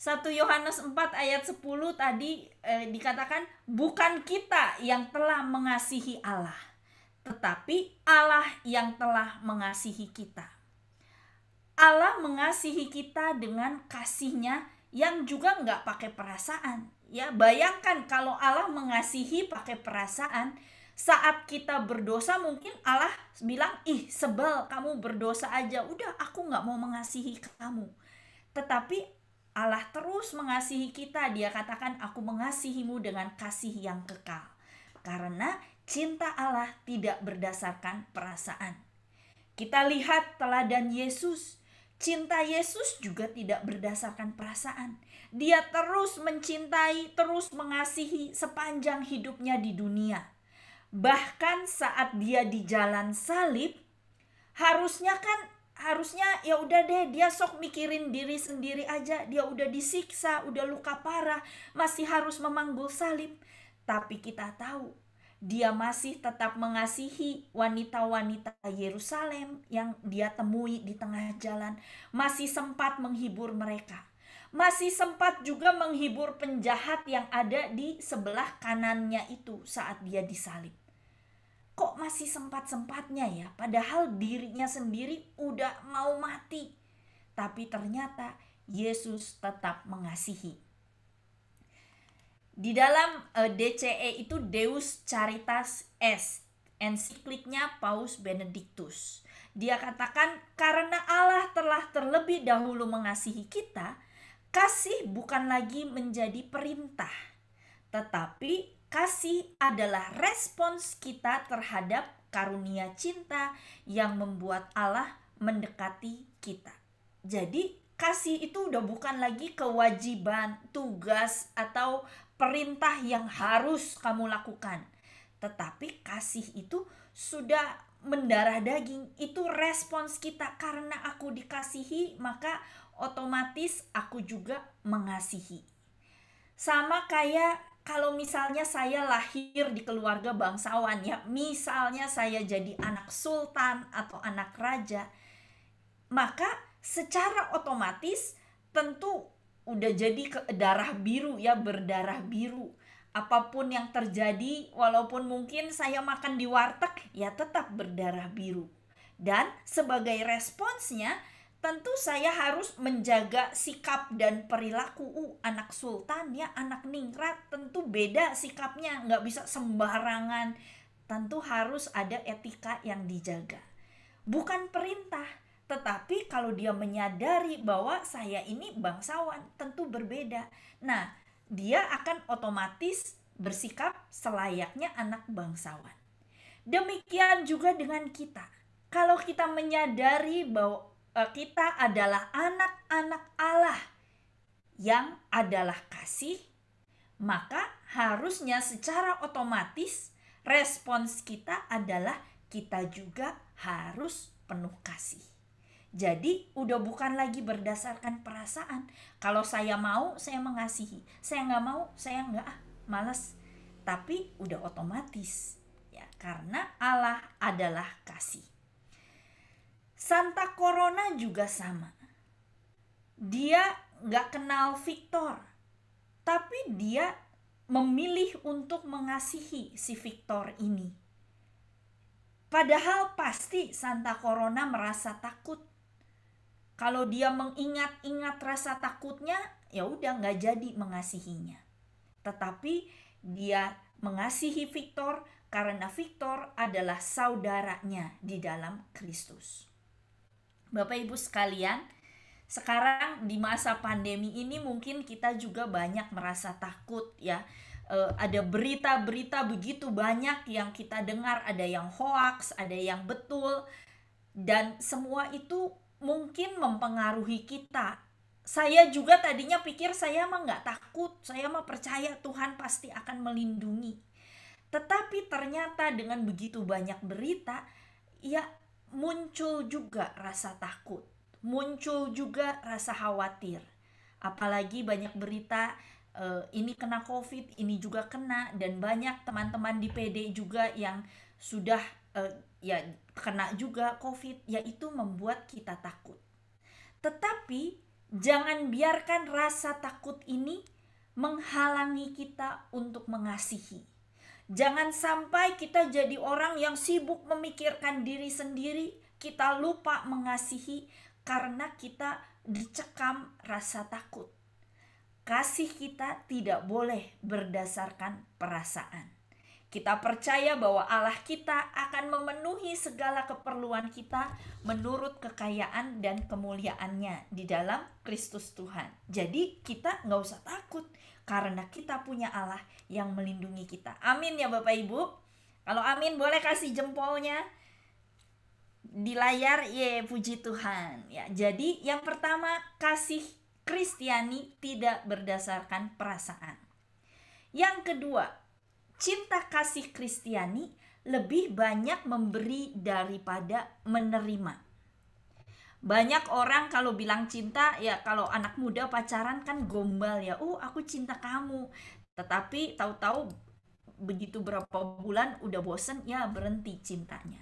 1 Yohanes 4 ayat 10 tadi dikatakan, bukan kita yang telah mengasihi Allah, tetapi Allah yang telah mengasihi kita. Allah mengasihi kita dengan kasih-Nya yang juga nggak pakai perasaan. Ya, bayangkan kalau Allah mengasihi pakai perasaan, saat kita berdosa mungkin Allah bilang, ih sebel kamu berdosa aja, udah aku nggak mau mengasihi kamu. Tetapi Allah terus mengasihi kita, Dia katakan aku mengasihimu dengan kasih yang kekal. Karena cinta Allah tidak berdasarkan perasaan. Kita lihat teladan Yesus. Cinta Yesus juga tidak berdasarkan perasaan. Dia terus mencintai, terus mengasihi sepanjang hidupnya di dunia. Bahkan saat dia di jalan salib, harusnya ya udah deh, dia sok mikirin diri sendiri aja, dia udah disiksa, udah luka parah, masih harus memanggul salib. Tapi kita tahu dia masih tetap mengasihi wanita-wanita Yerusalem yang dia temui di tengah jalan. Masih sempat menghibur mereka. Masih sempat juga menghibur penjahat yang ada di sebelah kanannya itu saat dia disalib. Kok masih sempat-sempatnya ya? Padahal dirinya sendiri udah mau mati. Tapi ternyata Yesus tetap mengasihi. Di dalam DCE itu Deus Caritas Est, ensikliknya Paus Benedictus. Dia katakan, karena Allah telah terlebih dahulu mengasihi kita, kasih bukan lagi menjadi perintah, tetapi kasih adalah respons kita terhadap karunia cinta yang membuat Allah mendekati kita. Jadi kasih itu udah bukan lagi kewajiban, tugas, atau perintah yang harus kamu lakukan. Tetapi kasih itu sudah mendarah daging. Itu respons kita, karena aku dikasihi maka otomatis aku juga mengasihi. Sama kayak kalau misalnya saya lahir di keluarga bangsawan, ya, misalnya saya jadi anak sultan atau anak raja, maka secara otomatis tentu udah jadi darah biru, ya, berdarah biru. Apapun yang terjadi, walaupun mungkin saya makan di warteg, ya tetap berdarah biru. Dan sebagai responsnya, tentu saya harus menjaga sikap dan perilaku. Anak sultan, ya, anak ningrat, tentu beda sikapnya, nggak bisa sembarangan. Tentu harus ada etika yang dijaga. Bukan perintah. Tetapi kalau dia menyadari bahwa saya ini bangsawan, tentu berbeda. Nah, dia akan otomatis bersikap selayaknya anak bangsawan. Demikian juga dengan kita. Kalau kita menyadari bahwa kita adalah anak-anak Allah yang adalah kasih, maka harusnya secara otomatis respons kita adalah kita juga harus penuh kasih. Jadi udah bukan lagi berdasarkan perasaan. Kalau saya mau, saya mengasihi. Saya nggak mau, saya nggak, males. Tapi udah otomatis ya, karena Allah adalah kasih. Santa Corona juga sama. Dia nggak kenal Victor, tapi dia memilih untuk mengasihi si Victor ini. Padahal pasti Santa Corona merasa takut. Kalau dia mengingat-ingat rasa takutnya, ya udah nggak jadi mengasihinya. Tetapi dia mengasihi Victor karena Victor adalah saudaranya di dalam Kristus. Bapak Ibu sekalian, sekarang di masa pandemi ini mungkin kita juga banyak merasa takut ya. Ada berita-berita begitu banyak yang kita dengar, ada yang hoaks, ada yang betul, dan semua itu mungkin mempengaruhi kita. Saya juga tadinya pikir saya mah nggak takut, saya mah percaya Tuhan pasti akan melindungi. Tetapi ternyata dengan begitu banyak berita, ya muncul juga rasa takut, muncul juga rasa khawatir. Apalagi banyak berita ini kena COVID, ini juga kena, dan banyak teman-teman di PD juga yang sudah ya kena juga COVID, yaitu membuat kita takut. Tetapi jangan biarkan rasa takut ini menghalangi kita untuk mengasihi. Jangan sampai kita jadi orang yang sibuk memikirkan diri sendiri, kita lupa mengasihi karena kita dicekam rasa takut. Kasih kita tidak boleh berdasarkan perasaan. Kita percaya bahwa Allah kita akan memenuhi segala keperluan kita menurut kekayaan dan kemuliaannya di dalam Kristus Tuhan. Jadi kita nggak usah takut karena kita punya Allah yang melindungi kita. Amin ya Bapak Ibu. Kalau amin boleh kasih jempolnya di layar. Puji Tuhan ya. Jadi yang pertama, kasih Kristiani tidak berdasarkan perasaan. Yang kedua, cinta kasih Kristiani lebih banyak memberi daripada menerima. Banyak orang kalau bilang cinta, ya kalau anak muda pacaran kan gombal ya, aku cinta kamu. Tetapi tahu-tahu begitu berapa bulan udah bosen, ya berhenti cintanya.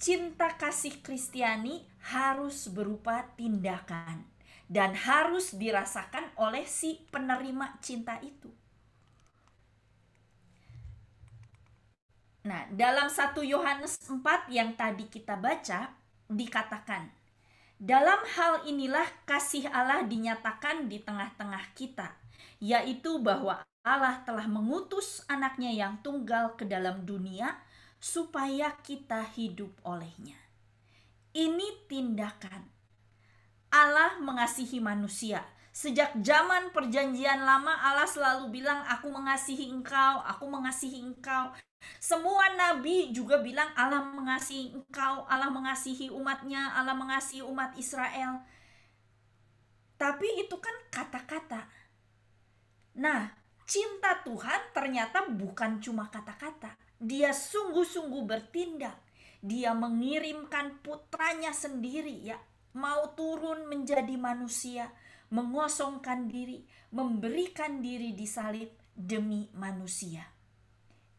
Cinta kasih Kristiani harus berupa tindakan dan harus dirasakan oleh si penerima cinta itu. Nah, dalam 1 Yohanes 4 yang tadi kita baca, dikatakan, dalam hal inilah kasih Allah dinyatakan di tengah-tengah kita, yaitu bahwa Allah telah mengutus anaknya yang tunggal ke dalam dunia, supaya kita hidup olehnya. Ini tindakan. Allah mengasihi manusia. Sejak zaman perjanjian lama Allah selalu bilang, aku mengasihi engkau, aku mengasihi engkau. Semua nabi juga bilang Allah mengasihi engkau, Allah mengasihi umatnya, Allah mengasihi umat Israel. Tapi itu kan kata-kata. Nah, cinta Tuhan ternyata bukan cuma kata-kata. Dia sungguh-sungguh bertindak. Dia mengirimkan putranya sendiri ya, mau turun menjadi manusia, mengosongkan diri, memberikan diri disalib demi manusia.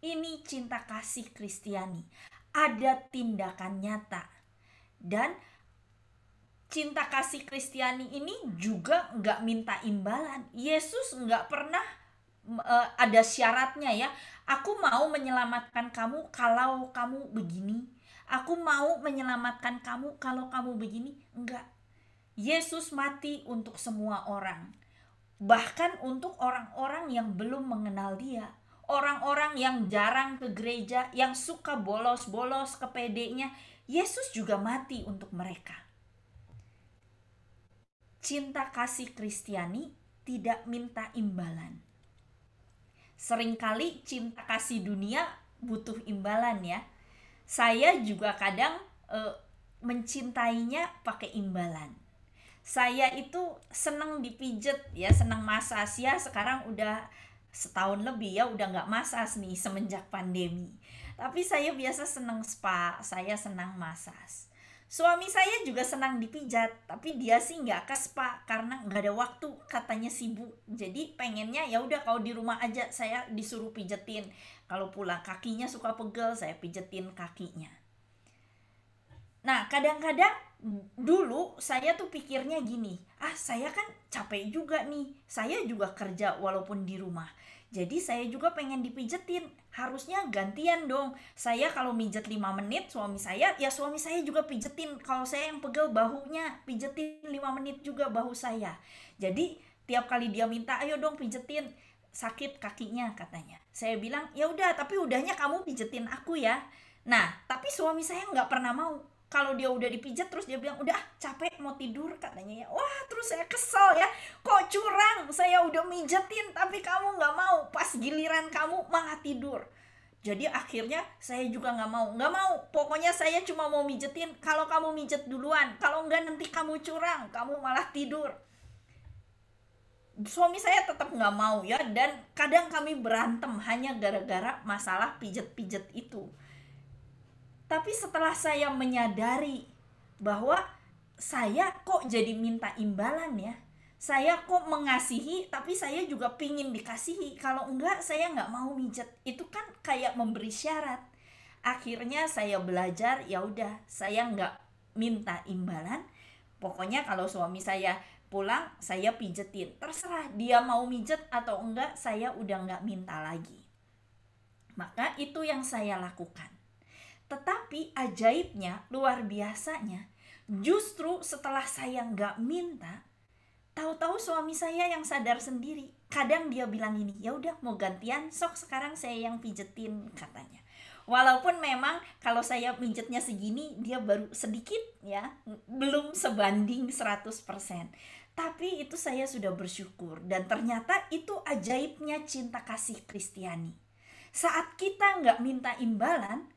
Ini cinta kasih Kristiani, ada tindakan nyata. Dan cinta kasih Kristiani ini juga nggak minta imbalan. Yesus nggak pernah ada syaratnya ya, aku mau menyelamatkan kamu kalau kamu begini, aku mau menyelamatkan kamu kalau kamu begini. Enggak. Yesus mati untuk semua orang, bahkan untuk orang-orang yang belum mengenal dia, orang-orang yang jarang ke gereja, yang suka bolos-bolos ke PD-nya, Yesus juga mati untuk mereka. Cinta kasih Kristiani tidak minta imbalan. Seringkali cinta kasih dunia butuh imbalan ya. Saya juga kadang mencintainya pakai imbalan. Saya itu senang dipijet ya, senang massage ya. Sekarang udah setahun lebih ya, udah nggak massage nih semenjak pandemi. Tapi saya biasa senang spa, saya senang massage. Suami saya juga senang dipijat, tapi dia sih nggak ke spa karena nggak ada waktu, katanya sibuk. Jadi pengennya ya udah kalau di rumah aja saya disuruh pijetin. Kalau pulang kakinya suka pegel, saya pijetin kakinya. Nah, kadang-kadang dulu saya tuh pikirnya gini, saya kan capek juga nih, saya juga kerja walaupun di rumah. Jadi saya juga pengen dipijetin, harusnya gantian dong. Saya kalau mijet 5 menit, suami saya juga pijetin. Kalau saya yang pegel bahunya, pijetin 5 menit juga bahu saya. Jadi tiap kali dia minta, ayo dong pijetin, sakit kakinya katanya. Saya bilang, ya udah, tapi udahnya kamu pijetin aku ya. Nah, tapi suami saya nggak pernah mau. Kalau dia udah dipijet terus dia bilang, udah capek mau tidur katanya ya. Wah, terus saya kesel ya, kok curang, saya udah mijetin tapi kamu nggak mau, pas giliran kamu malah tidur. Jadi akhirnya saya juga nggak mau, pokoknya saya cuma mau mijetin kalau kamu mijet duluan, kalau enggak nanti kamu curang, kamu malah tidur. Suami saya tetap nggak mau ya, dan kadang kami berantem hanya gara-gara masalah pijet-pijet itu. Tapi setelah saya menyadari bahwa saya kok jadi minta imbalan ya, saya kok mengasihi tapi saya juga pingin dikasihi, kalau enggak saya nggak mau mijet, itu kan kayak memberi syarat. Akhirnya saya belajar, ya udah saya nggak minta imbalan, pokoknya kalau suami saya pulang saya pijetin, terserah dia mau mijet atau enggak, saya udah nggak minta lagi. Maka itu yang saya lakukan. Tetapi ajaibnya, luar biasanya, justru setelah saya nggak minta, tahu-tahu suami saya yang sadar sendiri. Kadang dia bilang ini, ya udah mau gantian, sok sekarang saya yang pijetin katanya. Walaupun memang kalau saya pijetnya segini, dia baru sedikit ya, belum sebanding 100%. Tapi itu saya sudah bersyukur, dan ternyata itu ajaibnya cinta kasih Kristiani. Saat kita nggak minta imbalan,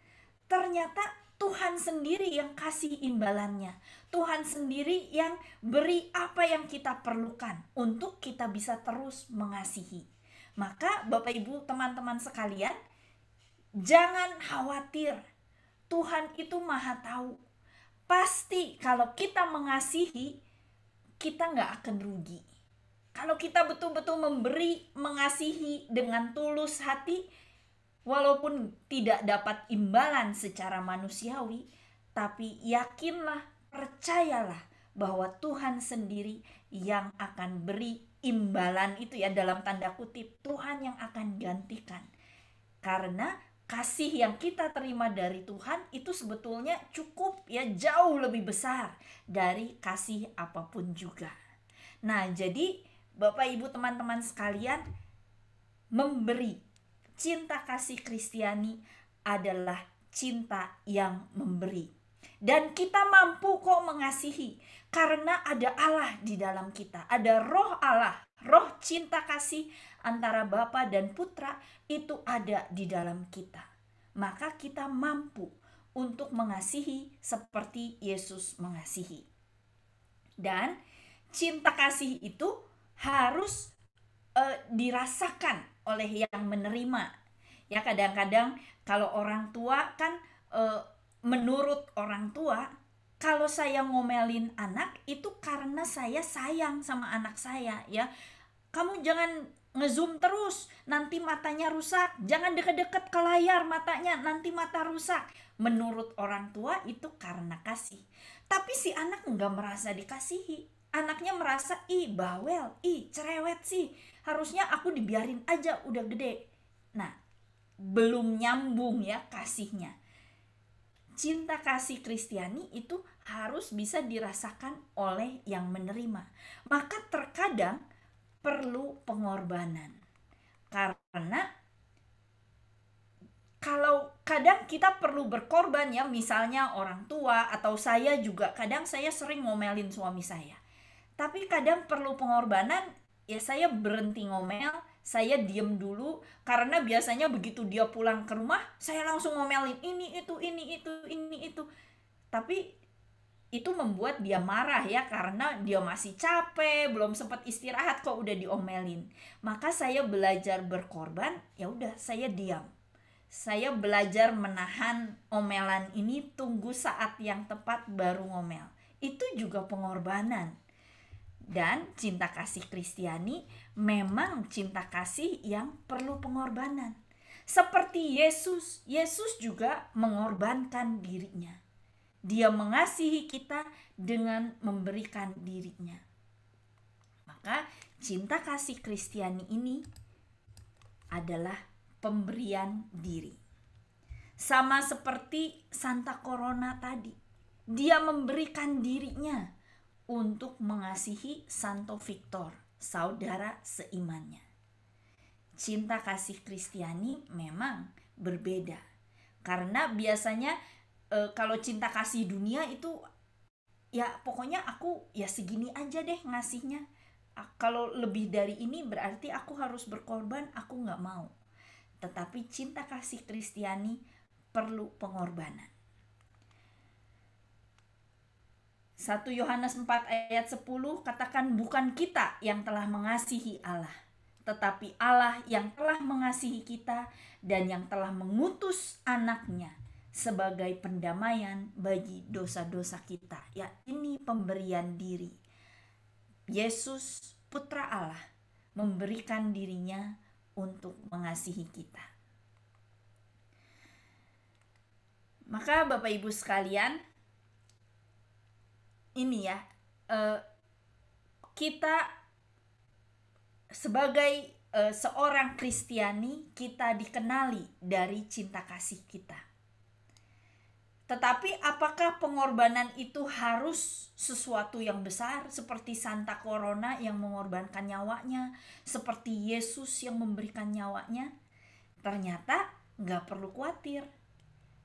ternyata Tuhan sendiri yang kasih imbalannya. Tuhan sendiri yang beri apa yang kita perlukan untuk kita bisa terus mengasihi. Maka Bapak Ibu teman-teman sekalian, jangan khawatir. Tuhan itu Maha tahu. Pasti kalau kita mengasihi, kita nggak akan rugi. Kalau kita betul-betul memberi, mengasihi dengan tulus hati, walaupun tidak dapat imbalan secara manusiawi, tapi yakinlah, percayalah bahwa Tuhan sendiri yang akan beri imbalan itu ya, dalam tanda kutip, Tuhan yang akan gantikan. Karena kasih yang kita terima dari Tuhan itu sebetulnya cukup ya, jauh lebih besar dari kasih apapun juga. Nah, jadi Bapak Ibu teman-teman sekalian, memberi, cinta kasih Kristiani adalah cinta yang memberi. Dan kita mampu kok mengasihi karena ada Allah di dalam kita. Ada roh Allah, roh cinta kasih antara Bapa dan Putra itu ada di dalam kita. Maka kita mampu untuk mengasihi seperti Yesus mengasihi. Dan cinta kasih itu harus dirasakan oleh yang menerima. Ya, kadang-kadang kalau orang tua kan menurut orang tua, kalau saya ngomelin anak itu karena saya sayang sama anak saya ya. Kamu jangan ngezoom terus, nanti matanya rusak. Jangan deket-deket ke layar matanya, nanti mata rusak. Menurut orang tua itu karena kasih. Tapi si anak nggak merasa dikasihi. Anaknya merasa, ih bawel, ih cerewet sih, harusnya aku dibiarin aja udah gede. Nah, belum nyambung ya kasihnya. Cinta kasih Kristiani itu harus bisa dirasakan oleh yang menerima. Maka terkadang perlu pengorbanan. Karena kalau kadang kita perlu berkorban ya, misalnya orang tua atau saya juga, kadang saya sering ngomelin suami saya. Tapi kadang perlu pengorbanan, ya saya berhenti ngomel, saya diem dulu, karena biasanya begitu dia pulang ke rumah, saya langsung ngomelin ini itu. Tapi itu membuat dia marah ya, karena dia masih capek, belum sempat istirahat kok udah diomelin. Maka saya belajar berkorban, ya udah saya diam. Saya belajar menahan omelan ini, tunggu saat yang tepat baru ngomel. Itu juga pengorbanan. Dan cinta kasih Kristiani memang cinta kasih yang perlu pengorbanan. Seperti Yesus, Yesus juga mengorbankan dirinya. Dia mengasihi kita dengan memberikan dirinya. Maka cinta kasih Kristiani ini adalah pemberian diri. Sama seperti Santa Corona tadi. Dia memberikan dirinya untuk mengasihi Santo Victor, saudara seimannya. Cinta kasih Kristiani memang berbeda. Karena biasanya kalau cinta kasih dunia itu ya pokoknya aku ya segini aja deh ngasihnya. Kalau lebih dari ini berarti aku harus berkorban, aku nggak mau. Tetapi cinta kasih Kristiani perlu pengorbanan. 1 Yohanes 4 ayat 10 katakan, bukan kita yang telah mengasihi Allah, tetapi Allah yang telah mengasihi kita dan yang telah mengutus anaknya sebagai pendamaian bagi dosa-dosa kita. Ya, ini pemberian diri. Yesus, Putra Allah, memberikan dirinya untuk mengasihi kita. Maka Bapak Ibu sekalian, ini ya, kita sebagai seorang Kristiani, kita dikenali dari cinta kasih kita. Tetapi apakah pengorbanan itu harus sesuatu yang besar seperti Santa Corona yang mengorbankan nyawanya, seperti Yesus yang memberikan nyawanya? Ternyata nggak perlu khawatir.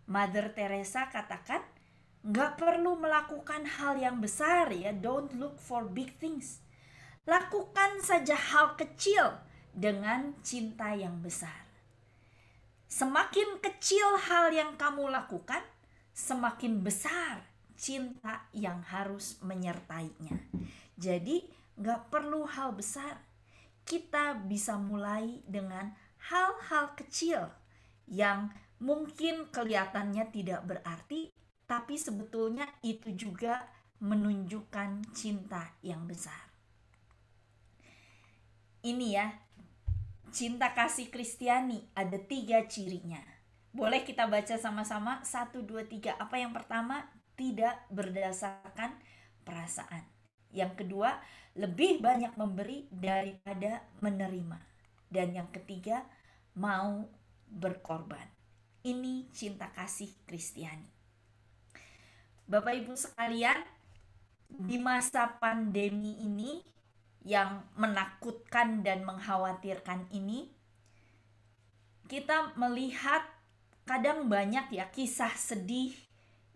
Mother Teresa katakan nggak perlu melakukan hal yang besar ya, don't look for big things. Lakukan saja hal kecil dengan cinta yang besar. Semakin kecil hal yang kamu lakukan, semakin besar cinta yang harus menyertainya. Jadi gak perlu hal besar. Kita bisa mulai dengan hal-hal kecil yang mungkin kelihatannya tidak berarti, tapi sebetulnya itu juga menunjukkan cinta yang besar. Ini ya, cinta kasih Kristiani ada 3 cirinya. Boleh kita baca sama-sama 1, 2, 3. Apa yang pertama? Tidak berdasarkan perasaan. Yang kedua, lebih banyak memberi daripada menerima. Dan yang ketiga, mau berkorban. Ini cinta kasih Kristiani. Bapak Ibu sekalian, di masa pandemi ini yang menakutkan dan mengkhawatirkan ini, kita melihat kadang banyak ya kisah sedih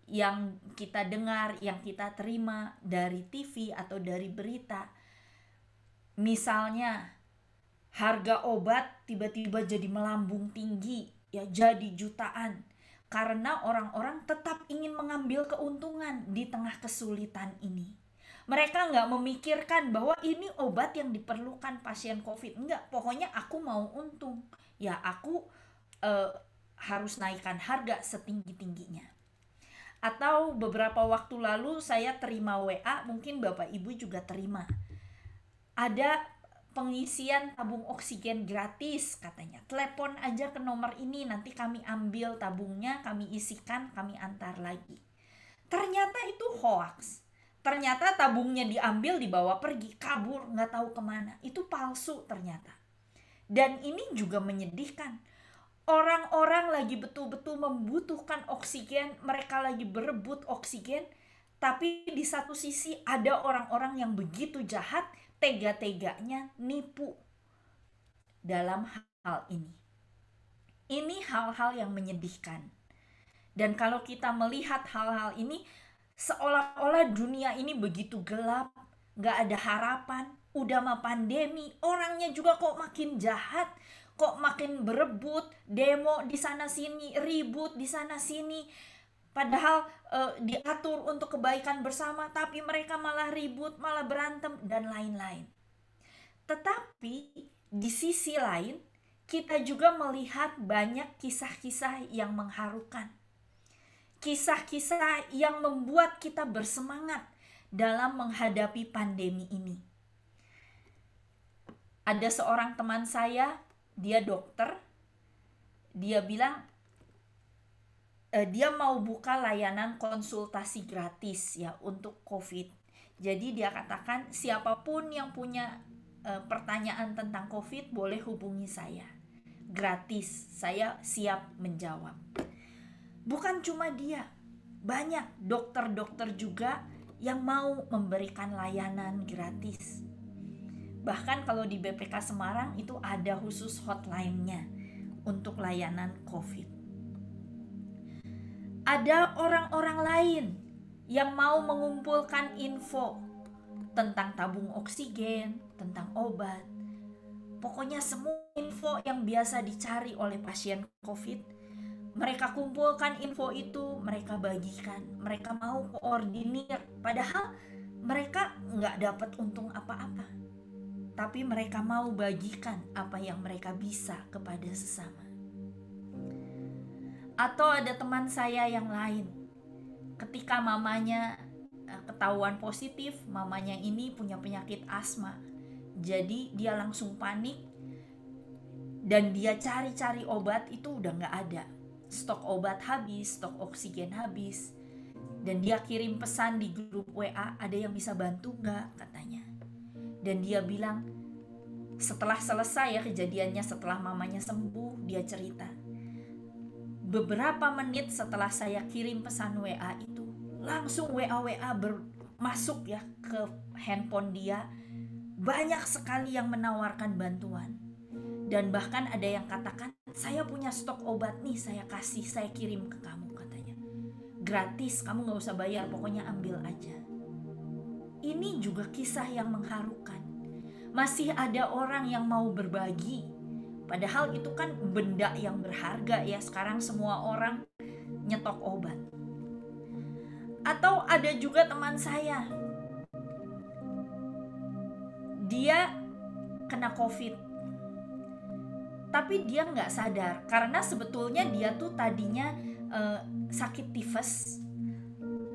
yang kita dengar, yang kita terima dari TV atau dari berita. Misalnya harga obat tiba-tiba jadi melambung tinggi, ya jadi jutaan. Karena orang-orang tetap ingin mengambil keuntungan di tengah kesulitan ini. Mereka nggak memikirkan bahwa ini obat yang diperlukan pasien COVID. Enggak, pokoknya aku mau untung. Ya aku harus naikkan harga setinggi-tingginya. Atau beberapa waktu lalu saya terima WA, mungkin Bapak Ibu juga terima. Ada pengisian tabung oksigen gratis katanya. Telepon aja ke nomor ini, nanti kami ambil tabungnya, kami isikan, kami antar lagi. Ternyata itu hoax. Ternyata tabungnya diambil, dibawa pergi, kabur, nggak tahu kemana. Itu palsu ternyata. Dan ini juga menyedihkan. Orang-orang lagi betul-betul membutuhkan oksigen, mereka lagi berebut oksigen, tapi di satu sisi ada orang-orang yang begitu jahat, tega-teganya nipu dalam hal ini. Ini hal-hal yang menyedihkan. Dan kalau kita melihat hal-hal ini, seolah-olah dunia ini begitu gelap, gak ada harapan, udah mah pandemi, orangnya juga kok makin jahat, kok makin berebut, demo di sana sini, ribut di sana sini. Padahal diatur untuk kebaikan bersama, tapi mereka malah ribut, malah berantem, dan lain-lain. Tetapi di sisi lain, kita juga melihat banyak kisah-kisah yang mengharukan. Kisah-kisah yang membuat kita bersemangat dalam menghadapi pandemi ini. Ada seorang teman saya, dia dokter. Dia bilang dia mau buka layanan konsultasi gratis ya untuk COVID. Jadi dia katakan siapapun yang punya pertanyaan tentang COVID boleh hubungi saya. Gratis, saya siap menjawab. Bukan cuma dia, banyak dokter-dokter juga yang mau memberikan layanan gratis. Bahkan kalau di BPK Semarang itu ada khusus hotline-nya untuk layanan COVID. Ada orang-orang lain yang mau mengumpulkan info tentang tabung oksigen, tentang obat. Pokoknya semua info yang biasa dicari oleh pasien COVID, mereka kumpulkan info itu, mereka bagikan, mereka mau koordinir. Padahal mereka nggak dapat untung apa-apa, tapi mereka mau bagikan apa yang mereka bisa kepada sesama. Atau ada teman saya yang lain, ketika mamanya ketahuan positif, mamanya ini punya penyakit asma. Jadi dia langsung panik dan dia cari-cari obat, itu udah nggak ada. Stok obat habis, stok oksigen habis. Dan dia kirim pesan di grup WA, ada yang bisa bantu nggak katanya. Dan dia bilang setelah selesai ya kejadiannya, setelah mamanya sembuh, dia cerita. Beberapa menit setelah saya kirim pesan WA itu, langsung WA masuk ya ke handphone dia. Banyak sekali yang menawarkan bantuan. Dan bahkan ada yang katakan, saya punya stok obat nih, saya kirim ke kamu katanya. Gratis, kamu gak usah bayar, pokoknya ambil aja. Ini juga kisah yang mengharukan. Masih ada orang yang mau berbagi. Padahal itu kan benda yang berharga ya, sekarang semua orang nyetok obat. Atau ada juga teman saya, dia kena COVID, tapi dia nggak sadar karena sebetulnya dia tuh tadinya sakit tifus.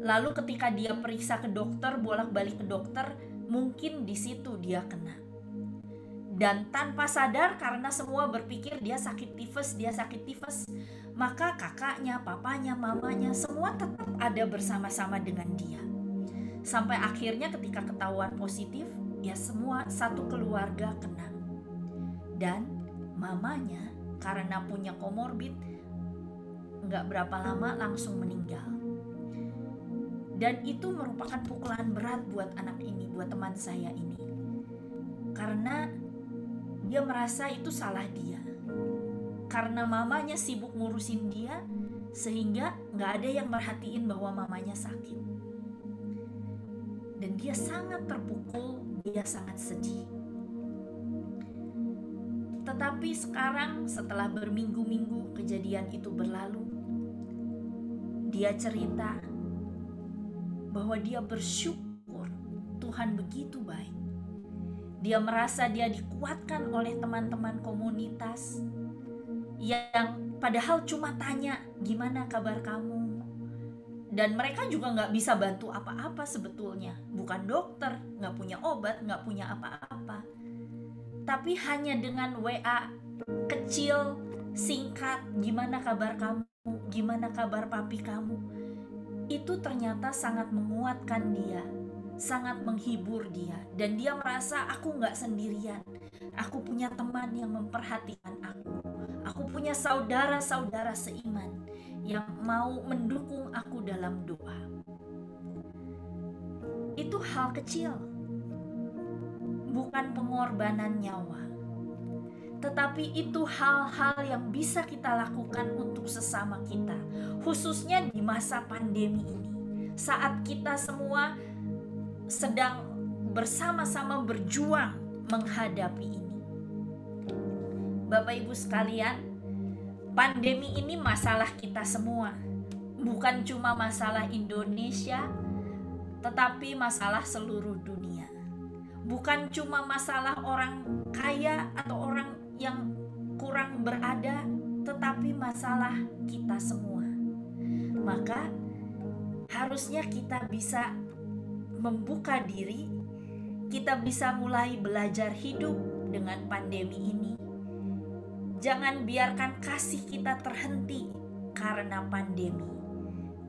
Lalu ketika dia periksa ke dokter, bolak-balik ke dokter, mungkin di situ dia kena. Dan tanpa sadar, karena semua berpikir dia sakit tifus, maka kakaknya, papanya, mamanya semua tetap ada bersama-sama dengan dia. Sampai akhirnya ketika ketahuan positif, ya semua satu keluarga kena. Dan mamanya karena punya komorbid, nggak berapa lama langsung meninggal. Dan itu merupakan pukulan berat buat anak ini, buat teman saya ini. Karena dia merasa itu salah dia. Karena mamanya sibuk ngurusin dia, sehingga nggak ada yang merhatiin bahwa mamanya sakit. Dan dia sangat terpukul, dia sangat sedih. Tetapi sekarang setelah berminggu-minggu kejadian itu berlalu, dia cerita bahwa dia bersyukur Tuhan begitu baik. Dia merasa dia dikuatkan oleh teman-teman komunitas yang padahal cuma tanya, gimana kabar kamu? Dan mereka juga gak bisa bantu apa-apa sebetulnya. Bukan dokter, gak punya obat, gak punya apa-apa. Tapi hanya dengan WA kecil, singkat, gimana kabar kamu? Gimana kabar papi kamu? Itu ternyata sangat menguatkan dia, sangat menghibur dia. Dan dia merasa aku gak sendirian. Aku punya teman yang memperhatikan aku. Aku punya saudara-saudara seiman yang mau mendukung aku dalam doa. Itu hal kecil, bukan pengorbanan nyawa, tetapi itu hal-hal yang bisa kita lakukan untuk sesama kita, khususnya di masa pandemi ini, saat kita semua sedang bersama-sama berjuang menghadapi ini. Bapak Ibu sekalian, pandemi ini masalah kita semua. bukan cuma masalah Indonesia, tetapi masalah seluruh dunia. Bukan cuma masalah orang kaya atau orang yang kurang berada, tetapi masalah kita semua. Maka harusnya kita bisa membuka diri, kita bisa mulai belajar hidup dengan pandemi ini. Jangan biarkan kasih kita terhenti karena pandemi,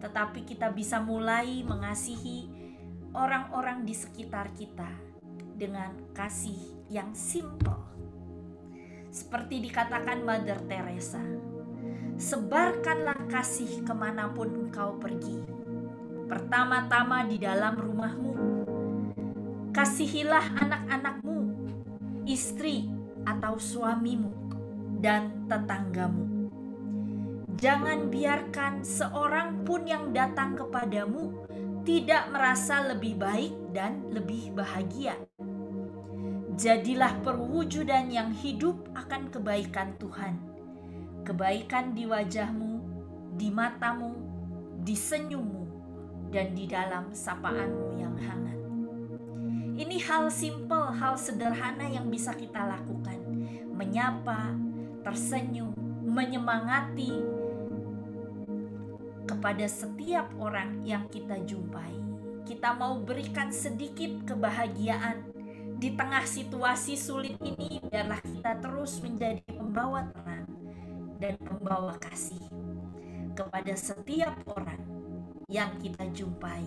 tetapi kita bisa mulai mengasihi orang-orang di sekitar kita dengan kasih yang simple. Seperti dikatakan Mother Teresa, sebarkanlah kasih kemanapun engkau pergi. Pertama-tama di dalam rumahmu, kasihilah anak-anakmu, istri atau suamimu, dan tetanggamu. Jangan biarkan seorang pun yang datang kepadamu tidak merasa lebih baik dan lebih bahagia. Jadilah perwujudan yang hidup akan kebaikan Tuhan. Kebaikan di wajahmu, di matamu, di senyummu, dan di dalam sapaanmu yang hangat. Ini hal simpel, hal sederhana yang bisa kita lakukan. Menyapa, tersenyum, menyemangati kepada setiap orang yang kita jumpai. Kita mau berikan sedikit kebahagiaan di tengah situasi sulit ini. Biarlah kita terus menjadi pembawa terang dan pembawa kasih kepada setiap orang yang kita jumpai.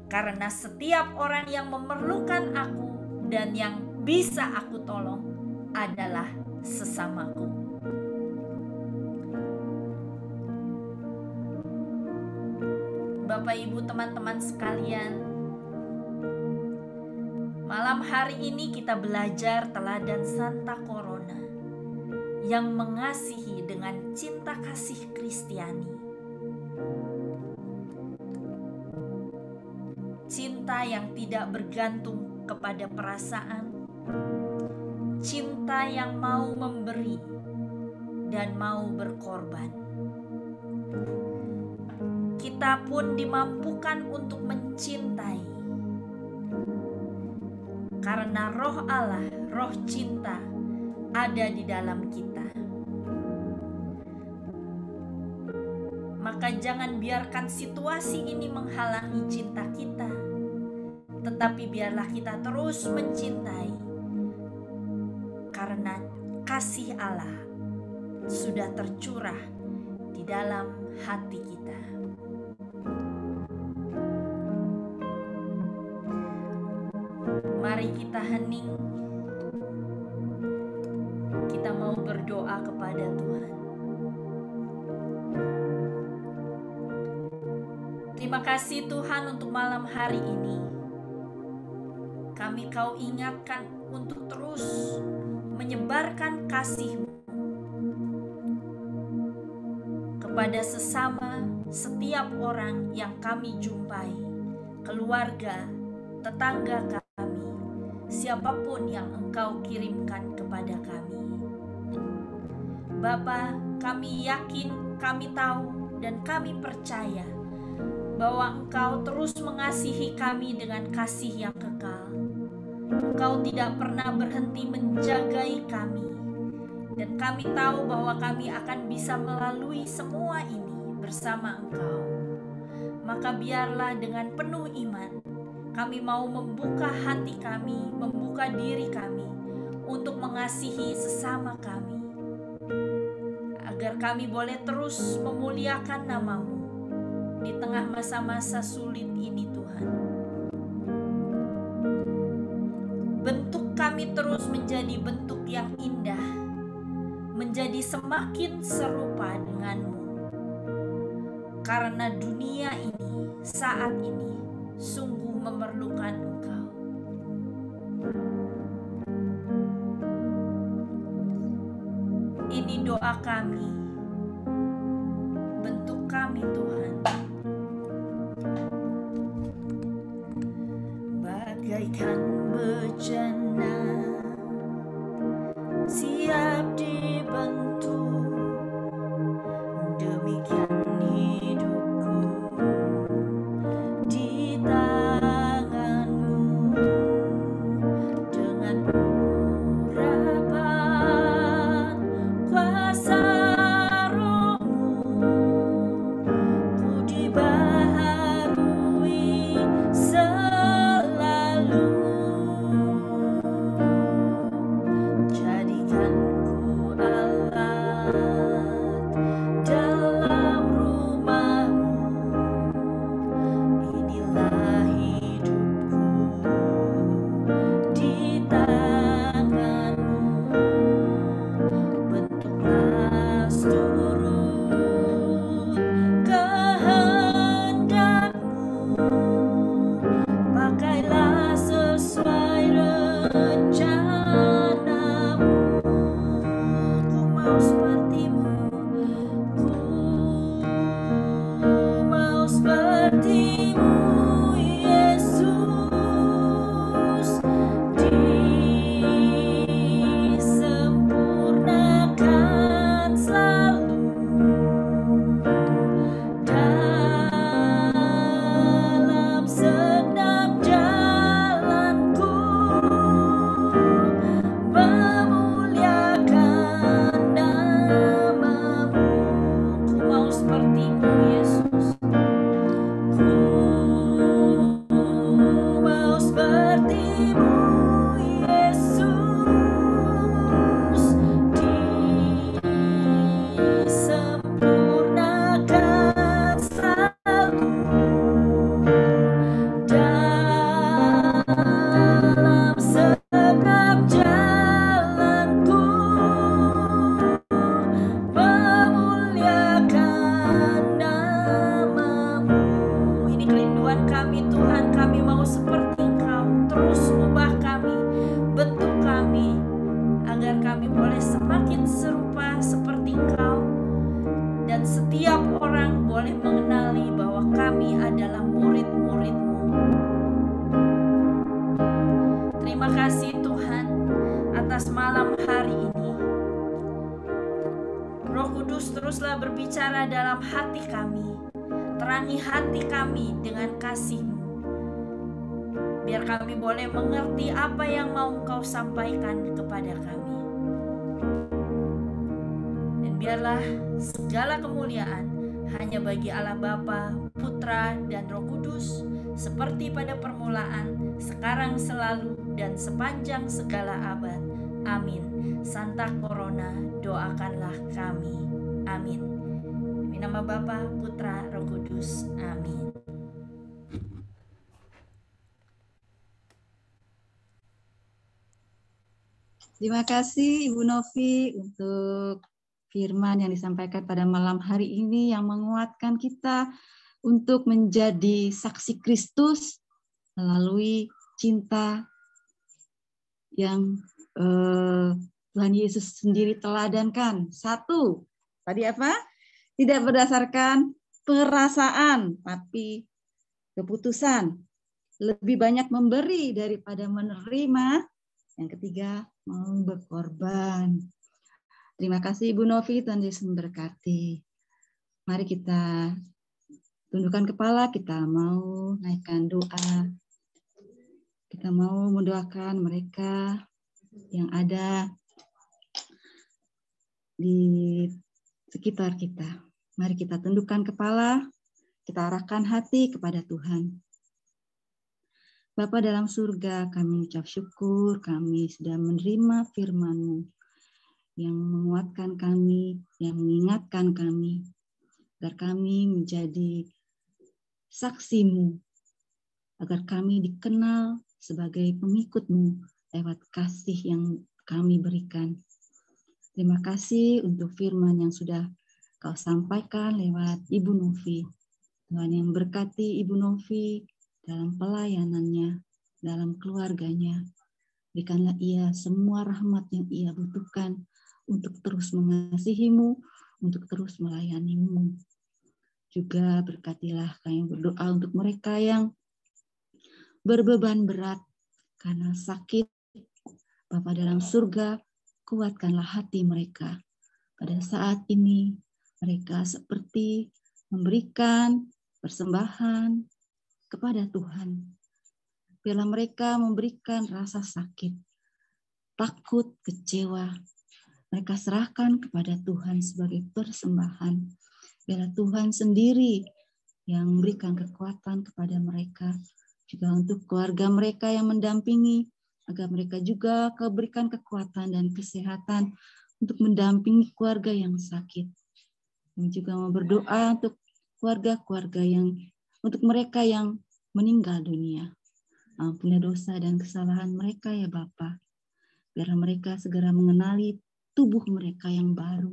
Karena setiap orang yang memerlukan aku dan yang bisa aku tolong adalah sesamaku. Bapak, Ibu, teman-teman sekalian, malam hari ini kita belajar teladan Santa Corona yang mengasihi dengan cinta kasih Kristiani. Cinta yang tidak bergantung kepada perasaan, cinta yang mau memberi dan mau berkorban. Kita pun dimampukan untuk mencintai karena Roh Allah, Roh cinta ada di dalam kita. Maka jangan biarkan situasi ini menghalangi cinta kita, tetapi biarlah kita terus mencintai karena kasih Allah sudah tercurah di dalam hati kita. Mari kita hening, kita mau berdoa kepada Tuhan. Terima kasih Tuhan untuk malam hari ini. Kami Kau ingatkan untuk terus menyebarkan kasih-Mu kepada sesama, setiap orang yang kami jumpai, keluarga, tetangga kami, siapapun yang Engkau kirimkan kepada kami. Bapa, kami yakin, kami tahu, dan kami percaya bahwa Engkau terus mengasihi kami dengan kasih yang kekal. Engkau tidak pernah berhenti menjagai kami, dan kami tahu bahwa kami akan bisa melalui semua ini bersama Engkau. Maka biarlah dengan penuh iman kami mau membuka hati kami, membuka diri kami untuk mengasihi sesama kami, agar kami boleh terus memuliakan nama-Mu di tengah masa-masa sulit ini Tuhan. Bentuk kami terus menjadi bentuk yang indah, menjadi semakin serupa dengan-Mu. Karena dunia ini, saat ini, sungguh memerlukan Engkau. Ini doa kami, bentuk kami Tuhan. Bagaikan bejana siap dibentuk, demikian Kudus, teruslah berbicara dalam hati kami. Terangi hati kami dengan kasih-Mu. Biar kami boleh mengerti apa yang mau Engkau sampaikan kepada kami. Dan biarlah segala kemuliaan hanya bagi Allah Bapa, Putra, dan Roh Kudus, seperti pada permulaan, sekarang, selalu, dan sepanjang segala abad. Amin. Santa Corona, doakanlah kami. Amin. Demi nama Bapa, Putra, Roh Kudus. Amin.
Terima kasih Ibu Novi untuk firman yang disampaikan pada malam hari ini yang menguatkan kita untuk menjadi saksi Kristus melalui cinta yang Tuhan Yesus sendiri teladankan. Satu, tadi apa? Tidak berdasarkan perasaan, tapi keputusan. Lebih banyak memberi daripada menerima. Yang ketiga, mau berkorban. Terima kasih Ibu Novi, Tuhan Yesus memberkati. Mari kita tundukkan kepala, kita mau naikkan doa. Kita mau mendoakan mereka yang ada di sekitar kita. Mari kita tundukkan kepala, kita arahkan hati kepada Tuhan. Bapa dalam surga, kami ucap syukur, kami sudah menerima firman-Mu yang menguatkan kami, yang mengingatkan kami, agar kami menjadi saksi-Mu, agar kami dikenal sebagai pengikut-Mu lewat kasih yang kami berikan. Terima kasih untuk firman yang sudah Kau sampaikan lewat Ibu Novi. Tuhan yang berkati Ibu Novi dalam pelayanannya, dalam keluarganya. Berikanlah ia semua rahmat yang ia butuhkan untuk terus mengasihi-Mu, untuk terus melayani-Mu. Juga berkatilah kami berdoa untuk mereka yang berbeban berat karena sakit. Bapa dalam surga, kuatkanlah hati mereka. Pada saat ini, mereka seperti memberikan persembahan kepada Tuhan. Biarlah mereka memberikan rasa sakit, takut, kecewa. Mereka serahkan kepada Tuhan sebagai persembahan. Biarlah Tuhan sendiri yang memberikan kekuatan kepada mereka. Juga untuk keluarga mereka yang mendampingi, agar mereka juga berikan kekuatan dan kesehatan untuk mendampingi keluarga yang sakit. Kami juga mau berdoa untuk keluarga-keluarga yang untuk mereka yang meninggal dunia. Ampuni dosa dan kesalahan mereka ya Bapa. Biarlah mereka segera mengenali tubuh mereka yang baru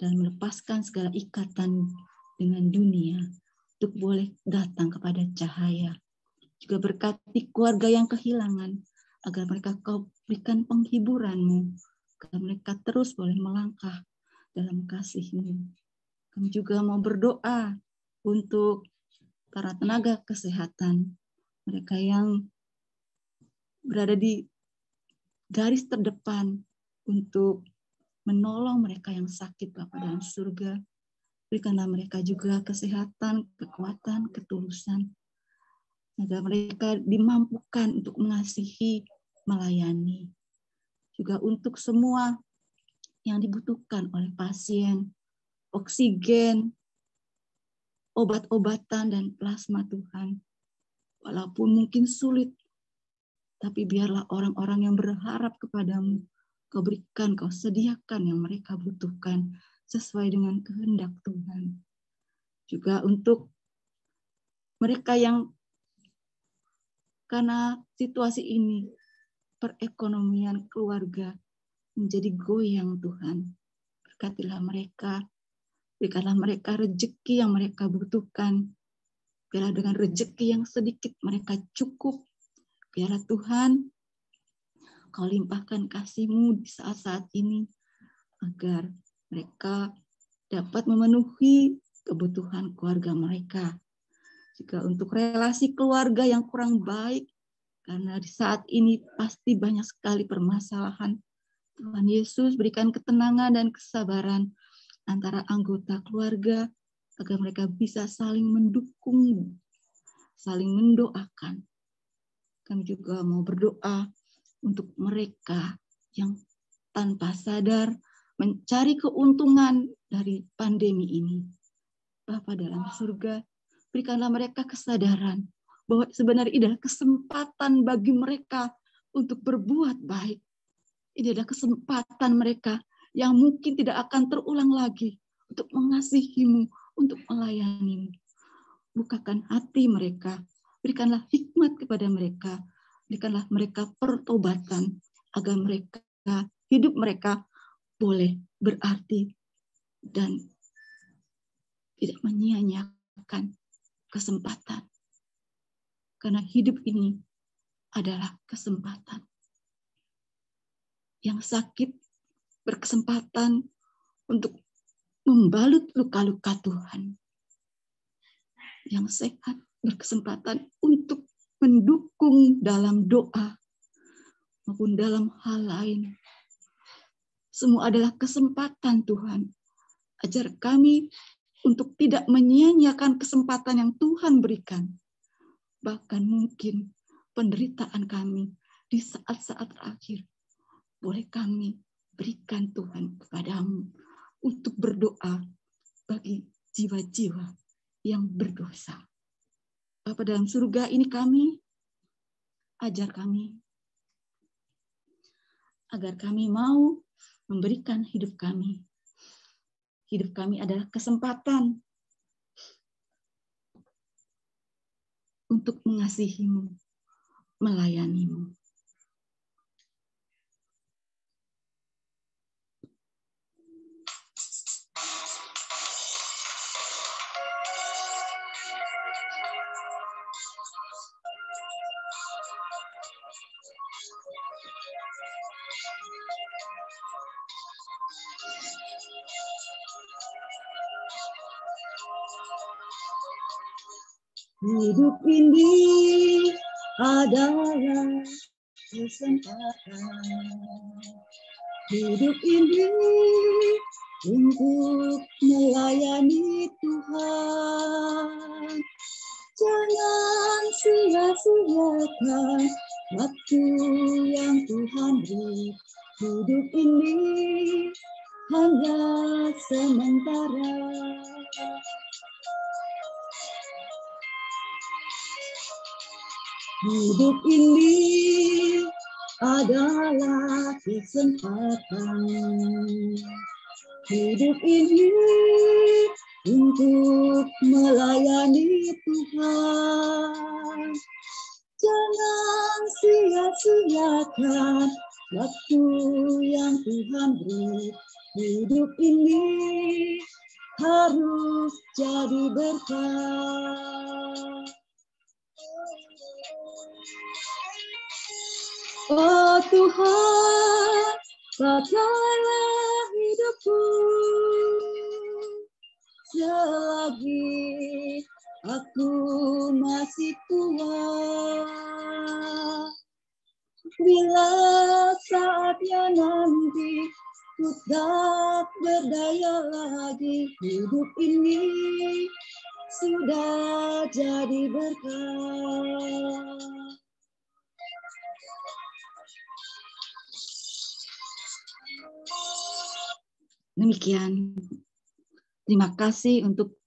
dan melepaskan segala ikatan dengan dunia untuk boleh datang kepada cahaya. Juga berkati keluarga yang kehilangan agar mereka Kau berikan penghiburan-Mu, agar mereka terus boleh melangkah dalam kasih-Mu. Kami juga mau berdoa untuk para tenaga kesehatan, mereka yang berada di garis terdepan untuk menolong mereka yang sakit, Bapa dalam surga. Berikanlah mereka juga kesehatan, kekuatan, ketulusan, agar mereka dimampukan untuk mengasihi, melayani. Juga untuk semua yang dibutuhkan oleh pasien, oksigen, obat-obatan dan plasma Tuhan. Walaupun mungkin sulit, tapi biarlah orang-orang yang berharap kepadamu, Kau berikan, Kau sediakan yang mereka butuhkan sesuai dengan kehendak Tuhan. Juga untuk mereka yang karena situasi ini, perekonomian keluarga menjadi goyang Tuhan. Berkatilah mereka, berikanlah mereka rezeki yang mereka butuhkan. Biarlah dengan rezeki yang sedikit mereka cukup. Biarlah Tuhan, Kau limpahkan kasih-Mu di saat-saat ini, agar mereka dapat memenuhi kebutuhan keluarga mereka. Juga untuk relasi keluarga yang kurang baik, karena di saat ini pasti banyak sekali permasalahan. Tuhan Yesus berikan ketenangan dan kesabaran antara anggota keluarga, agar mereka bisa saling mendukung, saling mendoakan. Kami juga mau berdoa untuk mereka yang tanpa sadar mencari keuntungan dari pandemi ini. Bapa dalam surga, berikanlah mereka kesadaran bahwa sebenarnya ini adalah kesempatan bagi mereka untuk berbuat baik. Ini adalah kesempatan mereka yang mungkin tidak akan terulang lagi untuk mengasihi-Mu, untuk melayani-Mu. Bukakan hati mereka, berikanlah hikmat kepada mereka, berikanlah mereka pertobatan, agar mereka, hidup mereka boleh berarti dan tidak menyia-nyiakan kesempatan. Karena hidup ini adalah kesempatan. Yang sakit berkesempatan untuk membalut luka-luka Tuhan. Yang sehat berkesempatan untuk mendukung dalam doa maupun dalam hal lain. Semua adalah kesempatan Tuhan. Ajar kami untuk tidak menyia-nyiakan kesempatan yang Tuhan berikan. Bahkan mungkin penderitaan kami di saat-saat terakhir boleh kami berikan Tuhan kepadamu untuk berdoa bagi jiwa-jiwa yang berdosa. Bapa dalam surga, ini kami, ajar kami agar kami mau memberikan hidup kami. Hidup kami adalah kesempatan untuk mengasihi-Mu, melayani-Mu. Hidup ini adalah kesempatan. Hidup ini untuk melayani Tuhan. Jangan sia-siakan waktu yang Tuhan beri. Hidup ini hanya sementara. Hidup ini adalah kesempatan. Hidup ini untuk melayani Tuhan. Jangan sia-siakan waktu yang Tuhan beri. Hidup ini harus jadi berkah. Oh Tuhan, pakailah hidupku selagi aku masih tua. Bila saatnya nanti ku tak berdaya lagi, hidup ini sudah jadi berkah. Demikian. Terima kasih untuk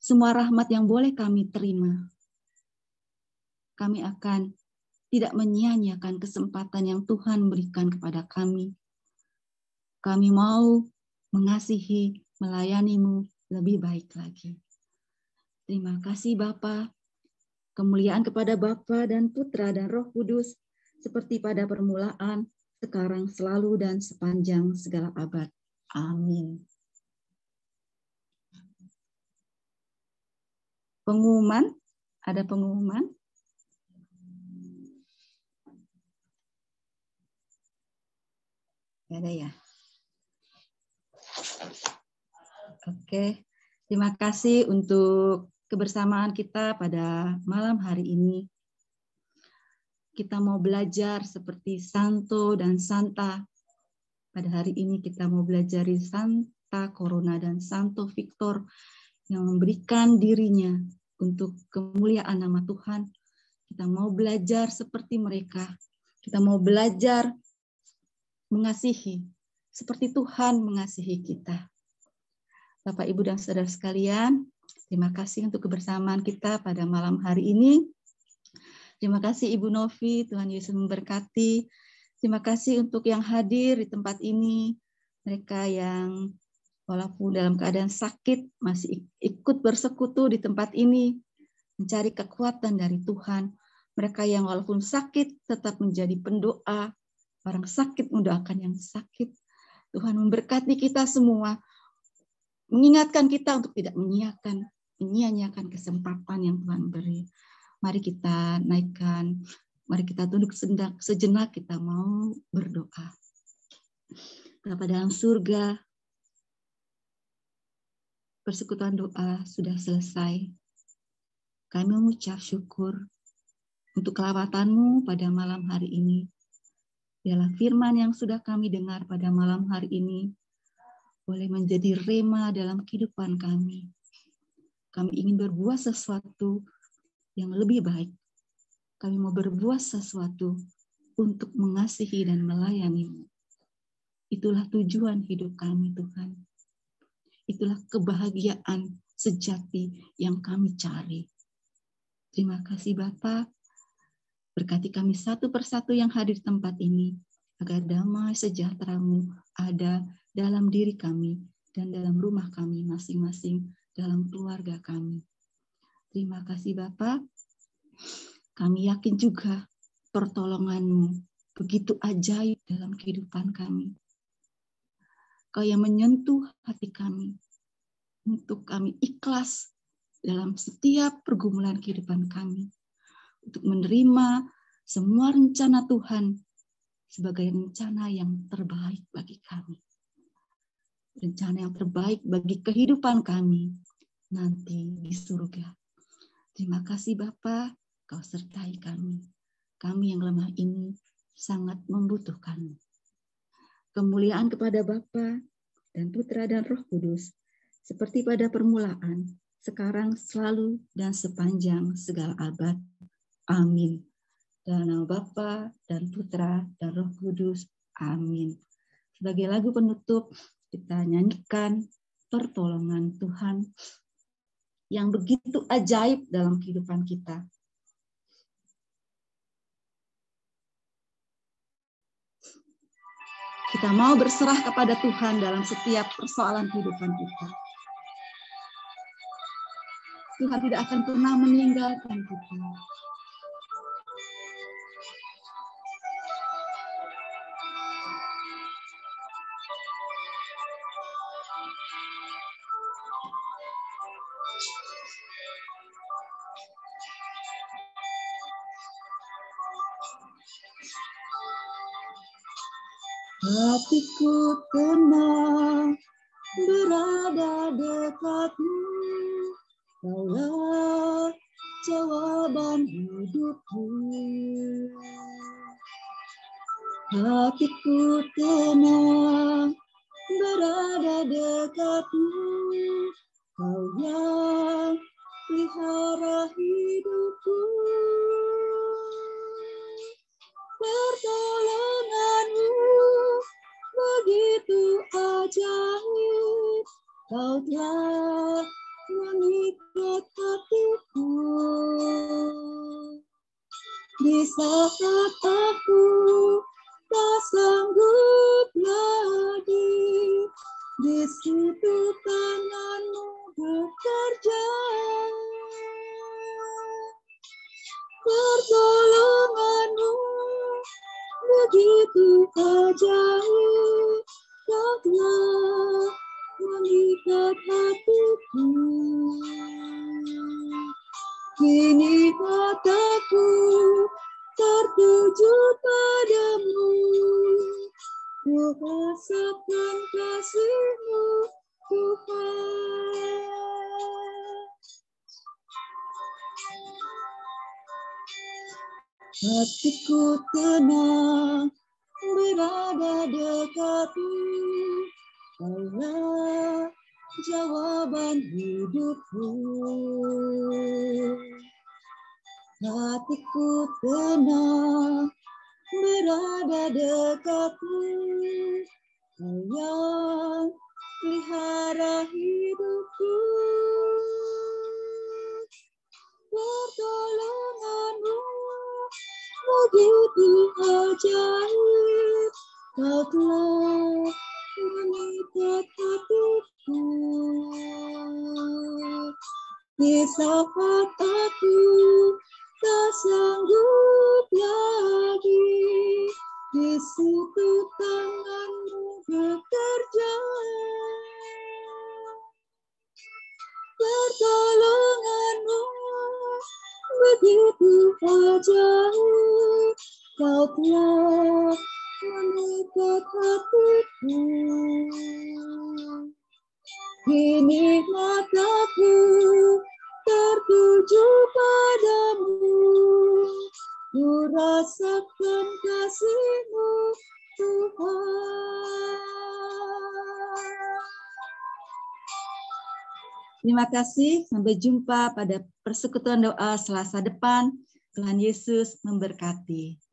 semua rahmat yang boleh kami terima. Kami akan tidak menyia-nyiakan kesempatan yang Tuhan berikan kepada kami. Kami mau mengasihi, melayani-Mu lebih baik lagi. Terima kasih Bapa. Kemuliaan kepada Bapa dan Putra dan Roh Kudus, seperti pada permulaan, sekarang, selalu, dan sepanjang segala abad. Amin. Pengumuman, ada pengumuman? Ada ya? Oke, terima kasih untuk kebersamaan kita pada malam hari ini. Kita mau belajar seperti Santo dan Santa. Pada hari ini kita mau belajar Pendeta Corona dan Santo Victor yang memberikan dirinya untuk kemuliaan nama Tuhan. Kita mau belajar seperti mereka. Kita mau belajar mengasihi seperti Tuhan mengasihi kita. Bapak, Ibu, dan saudara sekalian, terima kasih untuk kebersamaan kita pada malam hari ini. Terima kasih Ibu Novi, Tuhan Yesus memberkati. Terima kasih untuk yang hadir di tempat ini. Mereka yang walaupun dalam keadaan sakit masih ikut bersekutu di tempat ini, mencari kekuatan dari Tuhan. Mereka yang walaupun sakit tetap menjadi pendoa. Orang sakit mendoakan yang sakit. Tuhan memberkati kita semua. Mengingatkan kita untuk tidak menyia-nyiakan kesempatan yang Tuhan beri. Mari kita naikkan. Mari kita tunduk sejenak, kita mau berdoa. Bapa dalam surga, persekutuan doa sudah selesai. Kami mengucap syukur untuk kelawatan-Mu pada malam hari ini. Biarlah firman yang sudah kami dengar pada malam hari ini boleh menjadi rema dalam kehidupan kami. Kami ingin berbuat sesuatu yang lebih baik. Kami mau berbuat sesuatu untuk mengasihi dan melayani-Mu. Itulah tujuan hidup kami, Tuhan. Itulah kebahagiaan sejati yang kami cari. Terima kasih Bapa. Berkati kami satu persatu yang hadir di tempat ini, agar damai sejahtera-Mu ada dalam diri kami dan dalam rumah kami masing-masing, dalam keluarga kami. Terima kasih Bapa. Kami yakin juga pertolongan-Mu begitu ajaib dalam kehidupan kami. Kau yang menyentuh hati kami untuk kami ikhlas dalam setiap pergumulan kehidupan kami, untuk menerima semua rencana Tuhan sebagai rencana yang terbaik bagi kami. Rencana yang terbaik bagi kehidupan kami nanti di surga. Terima kasih Bapa, Kau sertai kami. Kami yang lemah ini sangat membutuhkan-Mu. Kemuliaan kepada Bapa dan Putra dan Roh Kudus, seperti pada permulaan, sekarang, selalu, dan sepanjang segala abad. Amin. Dalam nama Bapa dan Putra dan Roh Kudus. Amin. Sebagai lagu penutup, kita nyanyikan pertolongan Tuhan yang begitu ajaib dalam kehidupan kita. Kita mau berserah kepada Tuhan dalam setiap persoalan kehidupan kita. Tuhan tidak akan pernah meninggalkan kita. Hatiku tenang berada dekat-Mu, Kaulah jawaban hidupku. Hatiku tenang berada dekat-Mu, Kau yang pelihara hidupku. Pertolongan-Mu begitu ajaib, Kau telah mengikat hatiku. Di saat aku tak sanggup lagi, di situ tangan-Mu bekerja. Pertolongan-Mu begitu ajaib, Kau telah mengikat hatiku. Kini mataku tertuju padamu, ku rasakan kasih-Mu Tuhan. Hatiku tenang berada dekat-Mu, Kaulah jawaban hidupku. Hatiku tenang berada dekatmu, Kau yang pelihara hidupku. Pertolonganmu begitu ajaib, Kau telah mengikat hatiku. Di saat aku tak sanggup lagi, di situ tanganmu bekerja. Pertolonganmu begitu ajaib, Kau telah mengikat hatiku. Kini mataku tertuju padamu, ku rasakan kasih-Mu, Tuhan. Terima kasih, sampai jumpa pada persekutuan doa Selasa depan. Tuhan Yesus memberkati.